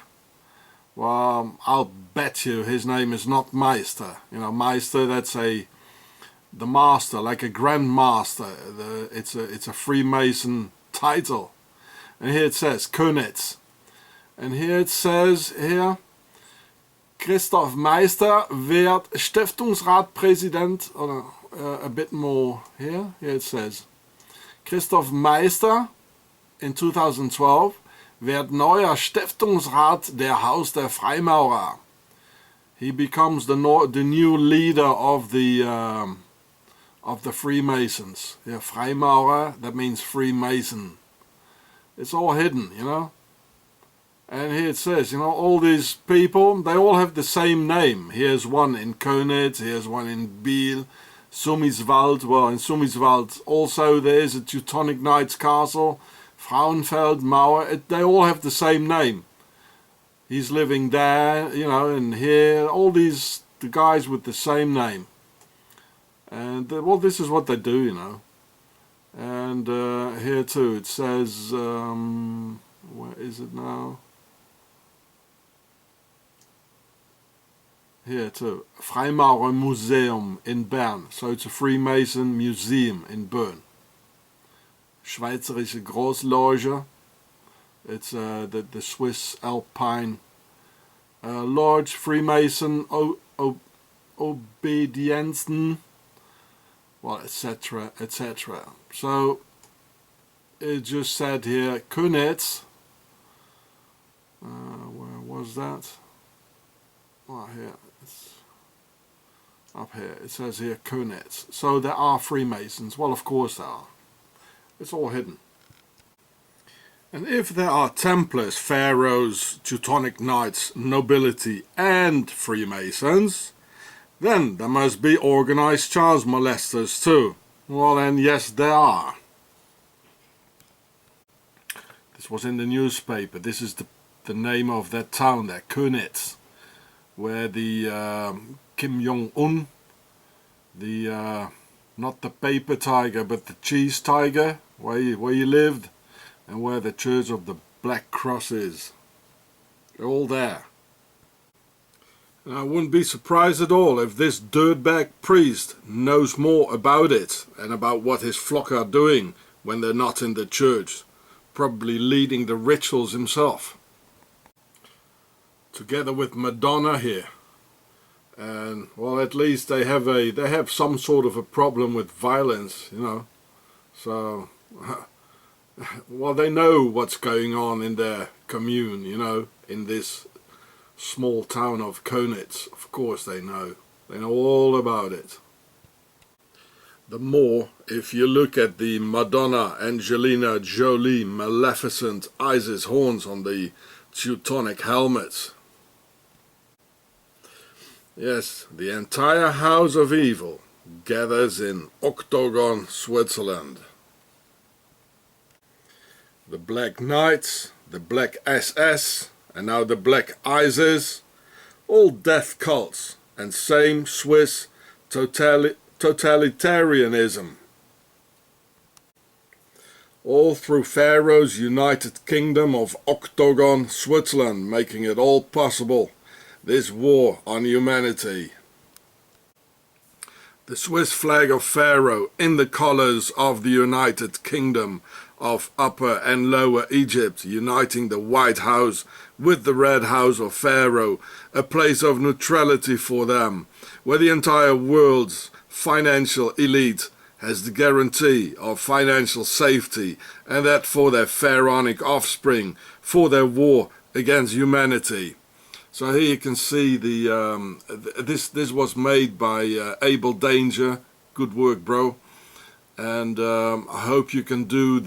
Well, I'll bet you his name is not Meister. You know, Meister, that's the master, like a Grand Master. It's a Freemason title. And here it says Könitz. And here it says, Christoph Meister werd Stiftungsratpräsident, or a bit more here it says, Christoph Meister in 2012 wird neuer Stiftungsrat der Haus der Freimaurer. He becomes the new leader of the Freemasons. Yeah, Freimaurer, that means Freemason. It's all hidden, you know. And here it says, you know, all these people, they all have the same name. Here's one in Könitz, here's one in Biel, Sumiswald. Well, in Sumiswald also there is a Teutonic Knights castle, Frauenfeld, Mauer. They all have the same name. He's living there, you know, and here, all these, the guys with the same name. And, well, this is what they do, you know. And here too, it says, where is it now? Here too, Freimaurer Museum in Bern. So it's a Freemason museum in Bern. Schweizerische Großloge. It's the Swiss Alpine Lodge, Freemason Obedienzen, well, etc., etc. So it just said here, Könitz. Where was that? Well, here. Up here, it says here Könitz. So there are Freemasons. Well, of course there are. It's all hidden. And if there are Templars, Pharaohs, Teutonic Knights, nobility and Freemasons, then there must be organized child molesters too. Well then, yes there are. This was in the newspaper. This is the name of that town there, Könitz, where the Kim Jong-un, the not the paper tiger but the cheese tiger, where he lived, and where the Church of the Black Cross is. They're all there. And I wouldn't be surprised at all if this dirtbag priest knows more about it and about what his flock are doing when they're not in the church, probably leading the rituals himself. Together with Madonna here. And well, at least they have some sort of a problem with violence, you know. So well, they know what's going on in their commune, you know, in this small town of Könitz. Of course they know all about it. The more if you look at the Madonna Angelina Jolie Maleficent Isis horns on the Teutonic helmets. Yes, the entire house of evil gathers in Octagon, Switzerland. The Black Knights, the Black SS, and now the Black Isis, all death cults and same Swiss totalitarianism. All through Pharaoh's United Kingdom of Octagon, Switzerland, making it all possible. This war on humanity. The Swiss flag of Pharaoh in the colours of the United Kingdom of Upper and Lower Egypt, uniting the White House with the Red House of Pharaoh, a place of neutrality for them, where the entire world's financial elite has the guarantee of financial safety, and that for their pharaonic offspring, for their war against humanity. So here you can see this was made by Abel Danger. Good work, bro. And I hope you can do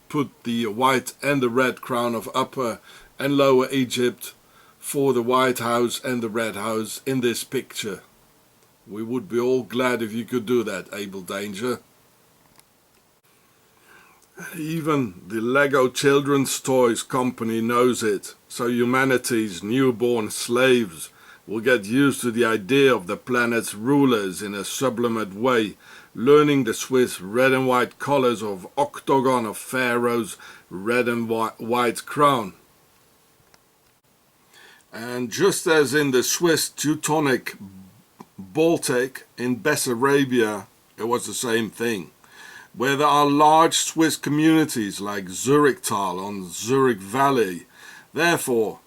put the white and the red crown of Upper and Lower Egypt for the White House and the Red House in this picture. We would be all glad if you could do that, Abel Danger. Even the Lego Children's Toys company knows it, so humanity's newborn slaves will get used to the idea of the planet's rulers in a sublimate way, learning the Swiss red and white colors of Octagon of Pharaoh's red and white crown. And just as in the Swiss Teutonic Baltic in Bessarabia, it was the same thing, where there are large Swiss communities like Zurichtal on Zurich Valley. Therefore,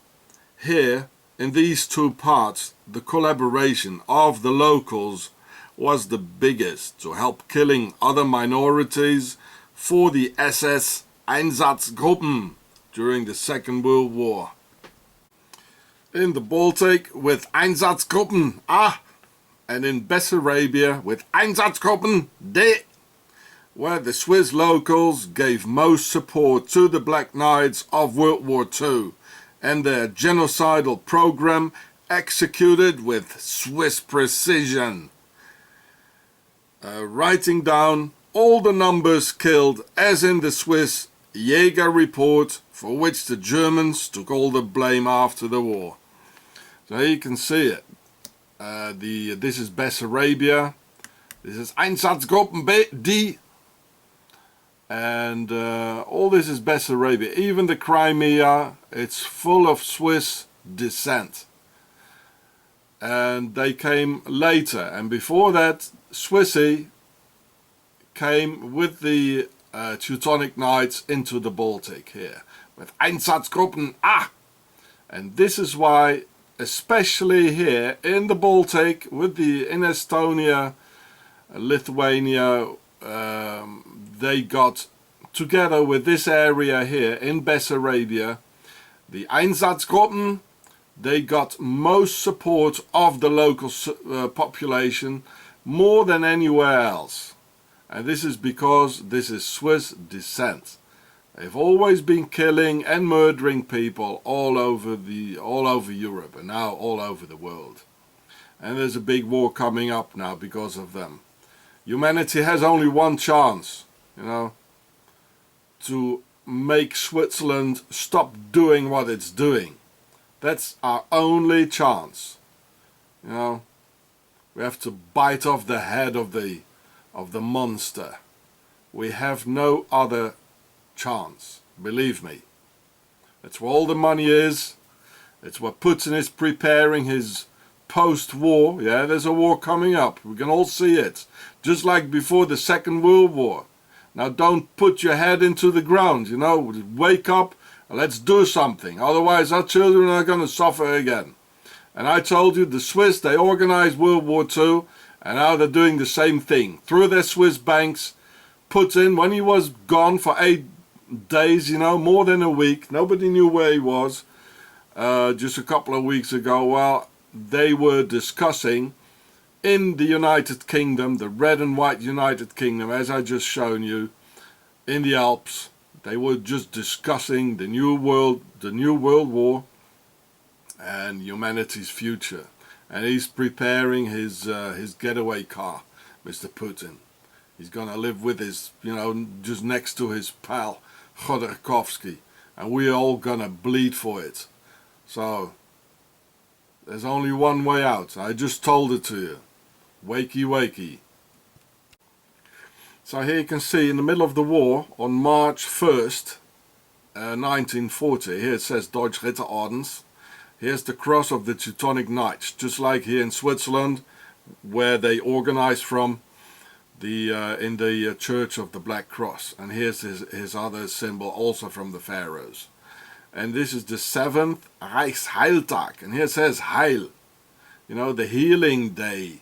here in these two parts, the collaboration of the locals was the biggest to help killing other minorities for the SS Einsatzgruppen during the Second World War. In the Baltic with Einsatzgruppen A, and in Bessarabia with Einsatzgruppen D. where the Swiss locals gave most support to the Black Knights of World War II and their genocidal program executed with Swiss precision. Writing down all the numbers killed as in the Swiss Jäger report, for which the Germans took all the blame after the war. So here you can see it. This is Bessarabia, this is Einsatzgruppen D, and all this is Bessarabia. Even the Crimea, it's full of Swiss descent. And they came later, and before that Swissy came with the Teutonic Knights into the Baltic here with Einsatzgruppen A. And this is why, especially here in the Baltic, in Estonia, Lithuania, they got together with this area here in Bessarabia, the Einsatzgruppen. They got most support of the local population more than anywhere else. And this is because this is Swiss descent. They've always been killing and murdering people all over Europe and now all over the world. And there's a big war coming up now because of them. Humanity has only one chance, to make Switzerland stop doing what it's doing. That's our only chance. We have to bite off the head of the monster. We have no other chance, believe me. That's where all the money is. It's what Putin is preparing his post-war. Yeah, there's a war coming up. We can all see it. Just like before the Second World War. Now don't put your head into the ground, wake up and let's do something. Otherwise our children are going to suffer again. And I told you, the Swiss, they organized World War II, and now they're doing the same thing. Through their Swiss banks, Putin, when he was gone for 8 days, more than a week, nobody knew where he was, just a couple of weeks ago, well, they were discussing in the United Kingdom, the red and white United Kingdom, as I just shown you, in the Alps, they were just discussing the new world war and humanity's future. And he's preparing his getaway car, Mr. Putin. He's gonna live with his, just next to his pal Khodorkovsky, and we're all gonna bleed for it. So there's only one way out. I just told it to you. Wakey wakey. So here you can see in the middle of the war, on March 1st, 1940, here it says Deutsche Ritterordens. Here's the cross of the Teutonic Knights, just like here in Switzerland, where they organized from in the Church of the Black Cross. And here's his other symbol, also from the Pharaohs. And this is the 7th Reichsheiltag, and here it says Heil, the healing day,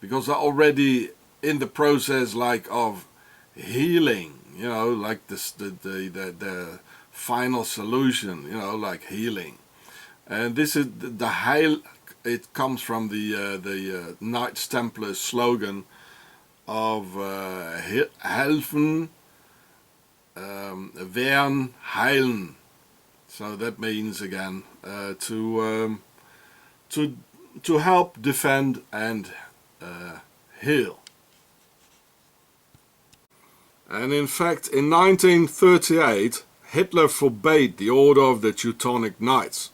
because they're already in the process of healing, like the final solution, like healing. And this is the Heil. It comes from the Knights Templar slogan of helfen, wehren, heilen. So that means again to help, defend, and heal. And in fact, in 1938, Hitler forbade the Order of the Teutonic Knights.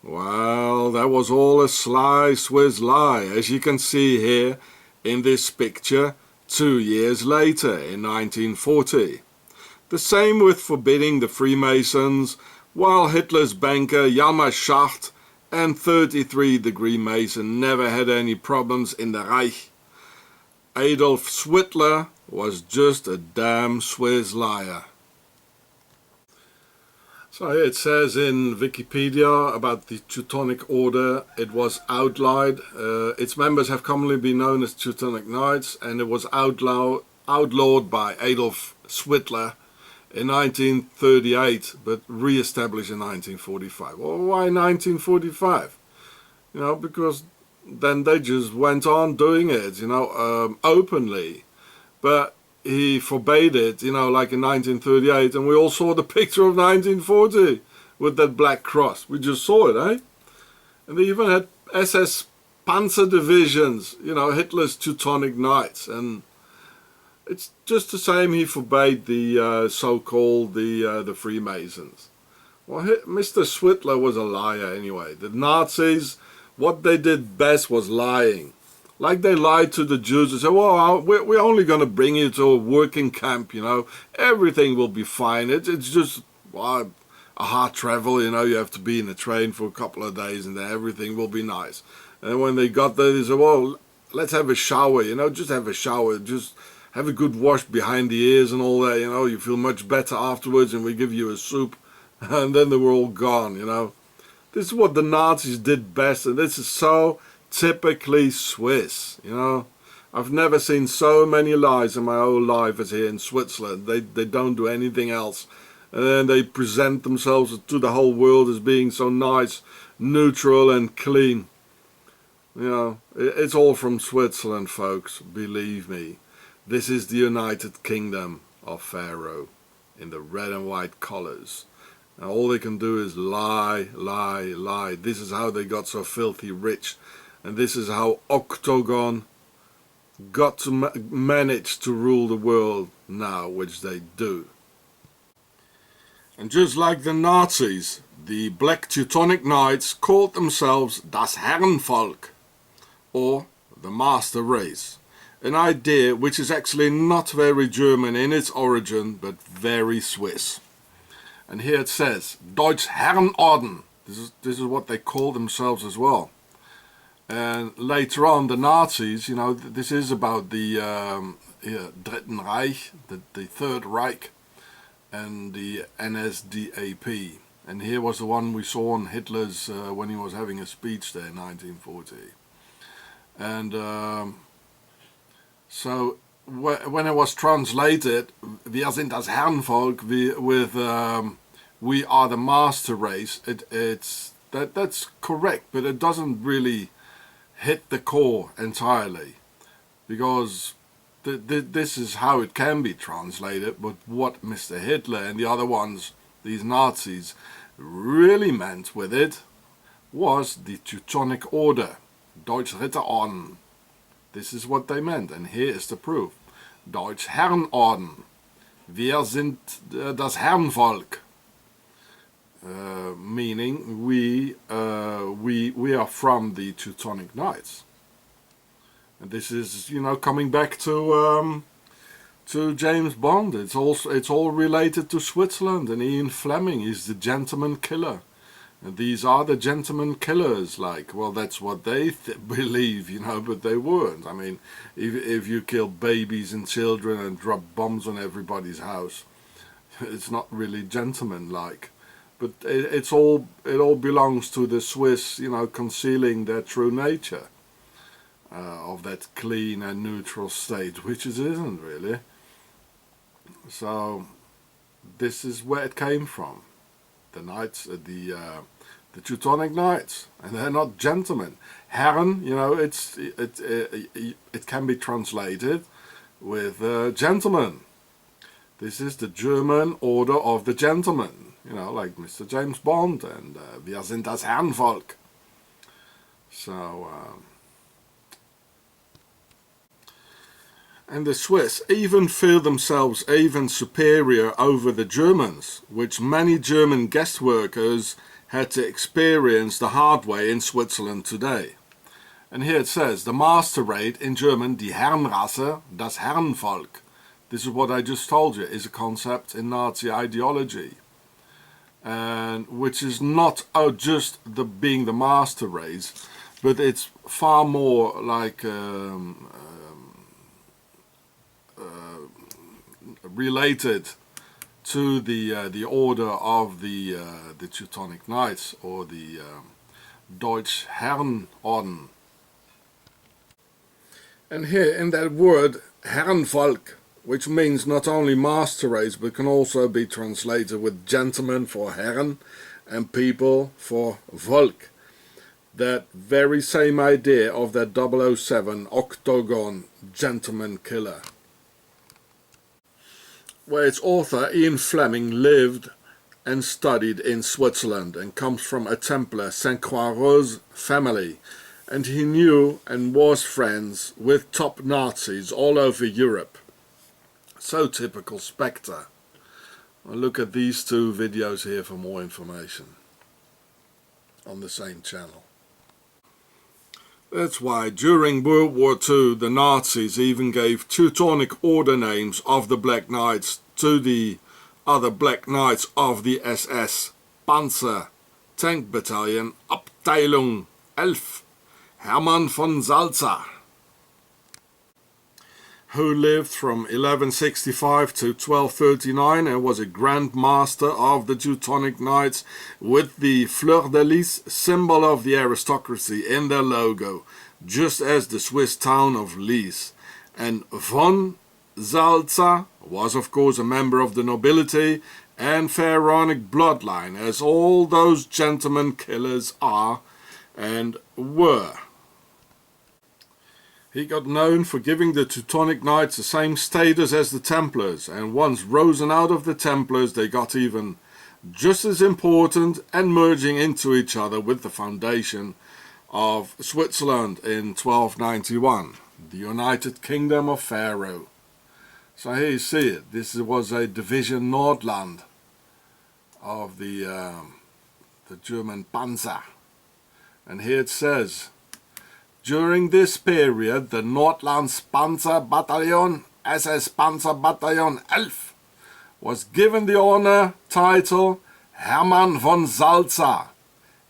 Well, that was all a sly Swiss lie, as you can see here in this picture 2 years later, in 1940. The same with forbidding the Freemasons, while Hitler's banker Hjalmar Schacht and 33-degree Mason never had any problems in the Reich. Adolf Hitler was just a damn Swiss liar. So here it says in Wikipedia about the Teutonic Order. It was outlawed. Its members have commonly been known as Teutonic Knights, and it was outlawed by Adolf Hitler in 1938, but re-established in 1945. Well, why 1945? Because then they just went on doing it, openly. But he forbade it, you know, like in 1938, and we all saw the picture of 1940 with that black cross. We just saw it, eh? And they even had SS Panzer divisions, you know, Hitler's Teutonic Knights, and it's just the same. He forbade the so-called the Freemasons. Well, Mr. Switler was a liar anyway. The Nazis, what they did best was lying. Like they lied to the Jews and said, well, we're only going to bring you to a working camp, you know. Everything will be fine. It's just a hard travel, you know. You have to be in a train for a couple of days and then everything will be nice. And when they got there, they said, well, let's have a shower, you know. Just have a shower. Just have a good wash behind the ears and all that, you know. You feel much better afterwards and we give you a soup. And then they were all gone, you know. This is what the Nazis did best, and this is so typically Swiss, you know. I've never seen so many lies in my whole life as here in Switzerland. They don't do anything else. And then they present themselves to the whole world as being so nice, neutral and clean. You know, it's all from Switzerland, folks, believe me. This is the United Kingdom of Pharao in the red and white colours. And all they can do is lie, lie, lie. This is how they got so filthy rich. And this is how Octagon got to manage to rule the world now, which they do. And just like the Nazis, the Black Teutonic Knights called themselves Das Herrenvolk, or the Master Race. An idea which is actually not very German in its origin, but very Swiss. And here it says, Deutsch Herrenorden. This is what they call themselves as well. And later on, the Nazis, you know, this is about the Dritten Reich, the Third Reich, and the NSDAP. And here was the one we saw on Hitler's, when he was having a speech there in 1940. And so when it was translated, Wir sind das Herrenvolk, with we are the master race, that's correct, but it doesn't really hit the core entirely, because this is how it can be translated, but what Mr. Hitler and the other ones, these Nazis, really meant with it was the Teutonic Order, Deutsch Ritterorden. This is what they meant, and here is the proof. Deutsch Herrenorden. Wir sind das Herrenvolk. Meaning we are from the Teutonic Knights. And this is, you know, coming back to James Bond. It's all related to Switzerland, and Ian Fleming is the gentleman killer. And these are the gentleman killers, like, well, that's what they believe, you know, but they weren't. I mean, if you kill babies and children and drop bombs on everybody's house, it's not really gentleman-like. But it all belongs to the Swiss, you know, concealing their true nature of that clean and neutral state, which it isn't really. So this is where it came from. The knights, the Teutonic Knights, and they're not gentlemen. Herren, you know, it can be translated with gentlemen. This is the German order of the gentleman, you know, like Mr. James Bond and Wir sind das Herrenvolk. So, and the Swiss even feel themselves even superior over the Germans, which many German guest workers had to experience the hard way in Switzerland today. And here it says, the master race in German, die Herrenrasse, das Herrenvolk. This is what I just told you, is a concept in Nazi ideology. And which is not just being the master race, but it's far more like related to the order of the Teutonic Knights, or the Deutsch Herrenorden. And here in that word Herrenvolk, which means not only master race but can also be translated with gentlemen for Herren and people for Volk, that very same idea of that 007 Octagon gentleman killer. where its author Ian Fleming lived and studied in Switzerland and comes from a Templar St. Croix family, and he knew and was friends with top Nazis all over Europe. So typical Spectre. Well, look at these two videos here for more information on the same channel. That's why during World War II the Nazis even gave Teutonic Order names of the Black Knights to the other Black Knights of the SS Panzer Tank Battalion Abteilung 11 Hermann von Salza, who lived from 1165 to 1239 and was a Grand Master of the Teutonic Knights with the fleur-de-lis, symbol of the aristocracy, in their logo, just as the Swiss town of Lis. And von Salza was of course a member of the nobility and pharaonic bloodline, as all those gentlemen killers are and were. He got known for giving the Teutonic Knights the same status as the Templars, and once risen out of the Templars they got even just as important and merging into each other with the foundation of Switzerland in 1291, the United Kingdom of Pharao. So here you see it. This was a division Nordland of the German Panzer, and here it says, during this period, the Nordlands Panzer Battalion, SS Panzer Battalion 11, was given the honor title Hermann von Salza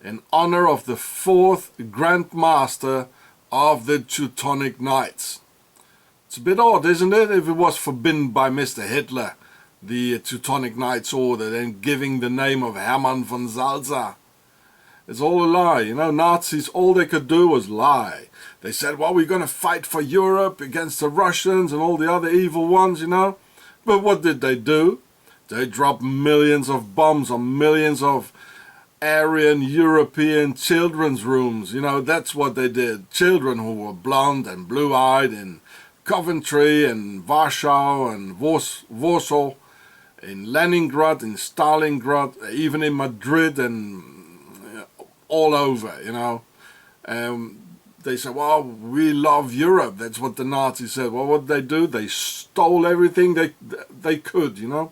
in honor of the 4th Grand Master of the Teutonic Knights. It's a bit odd, isn't it, if it was forbidden by Mr. Hitler, the Teutonic Knights Order, then giving the name of Hermann von Salza. It's all a lie, you know. Nazis, all they could do was lie. They said, well, we're going to fight for Europe against the Russians and all the other evil ones, you know. But what did they do? They dropped millions of bombs on millions of Aryan European children's rooms. You know, that's what they did. Children who were blonde and blue-eyed in Coventry and Warsaw and Warsaw, in Leningrad, in Stalingrad, even in Madrid and all over, you know. They said, well, we love Europe. That's what the Nazis said. Well, what did they do? They stole everything they could, you know.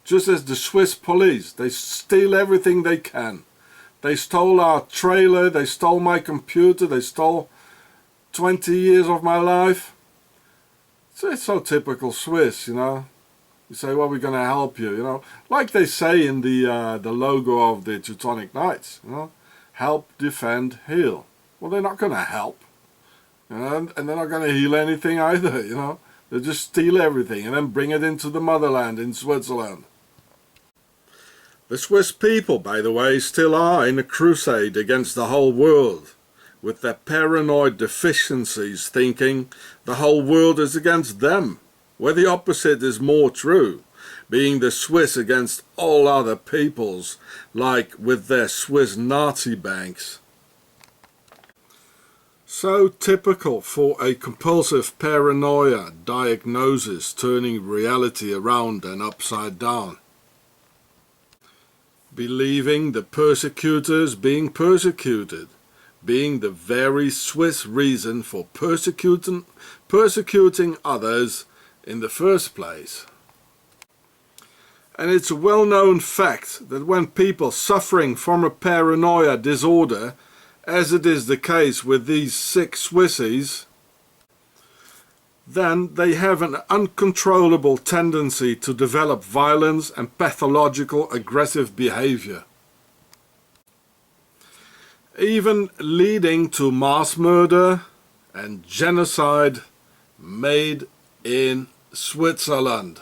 Just as the Swiss police, they steal everything they can. They stole our trailer, they stole my computer, they stole 20 years of my life. So it's so typical Swiss, you know. You say, well, we're going to help you, you know. Like they say in the logo of the Teutonic Knights, you know. Help, defend, heal. Well, they're not going to help, you know, and they're not going to heal anything either, you know. They just steal everything and then bring it into the motherland in Switzerland. The Swiss people, by the way, still are in a crusade against the whole world, with their paranoid deficiencies thinking the whole world is against them, where the opposite is more true, being the Swiss against all other peoples, like with their Swiss Nazi banks. So typical for a compulsive paranoia diagnosis turning reality around and upside down. Believing the persecutors being persecuted, being the very Swiss reason for persecuting others in the first place. And it's a well-known fact that when people suffering from a paranoia disorder, as it is the case with these 6 Swissies, then they have an uncontrollable tendency to develop violence and pathological aggressive behavior, even leading to mass murder and genocide made in Switzerland.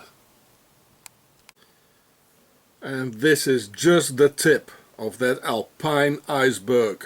And this is just the tip of that alpine iceberg.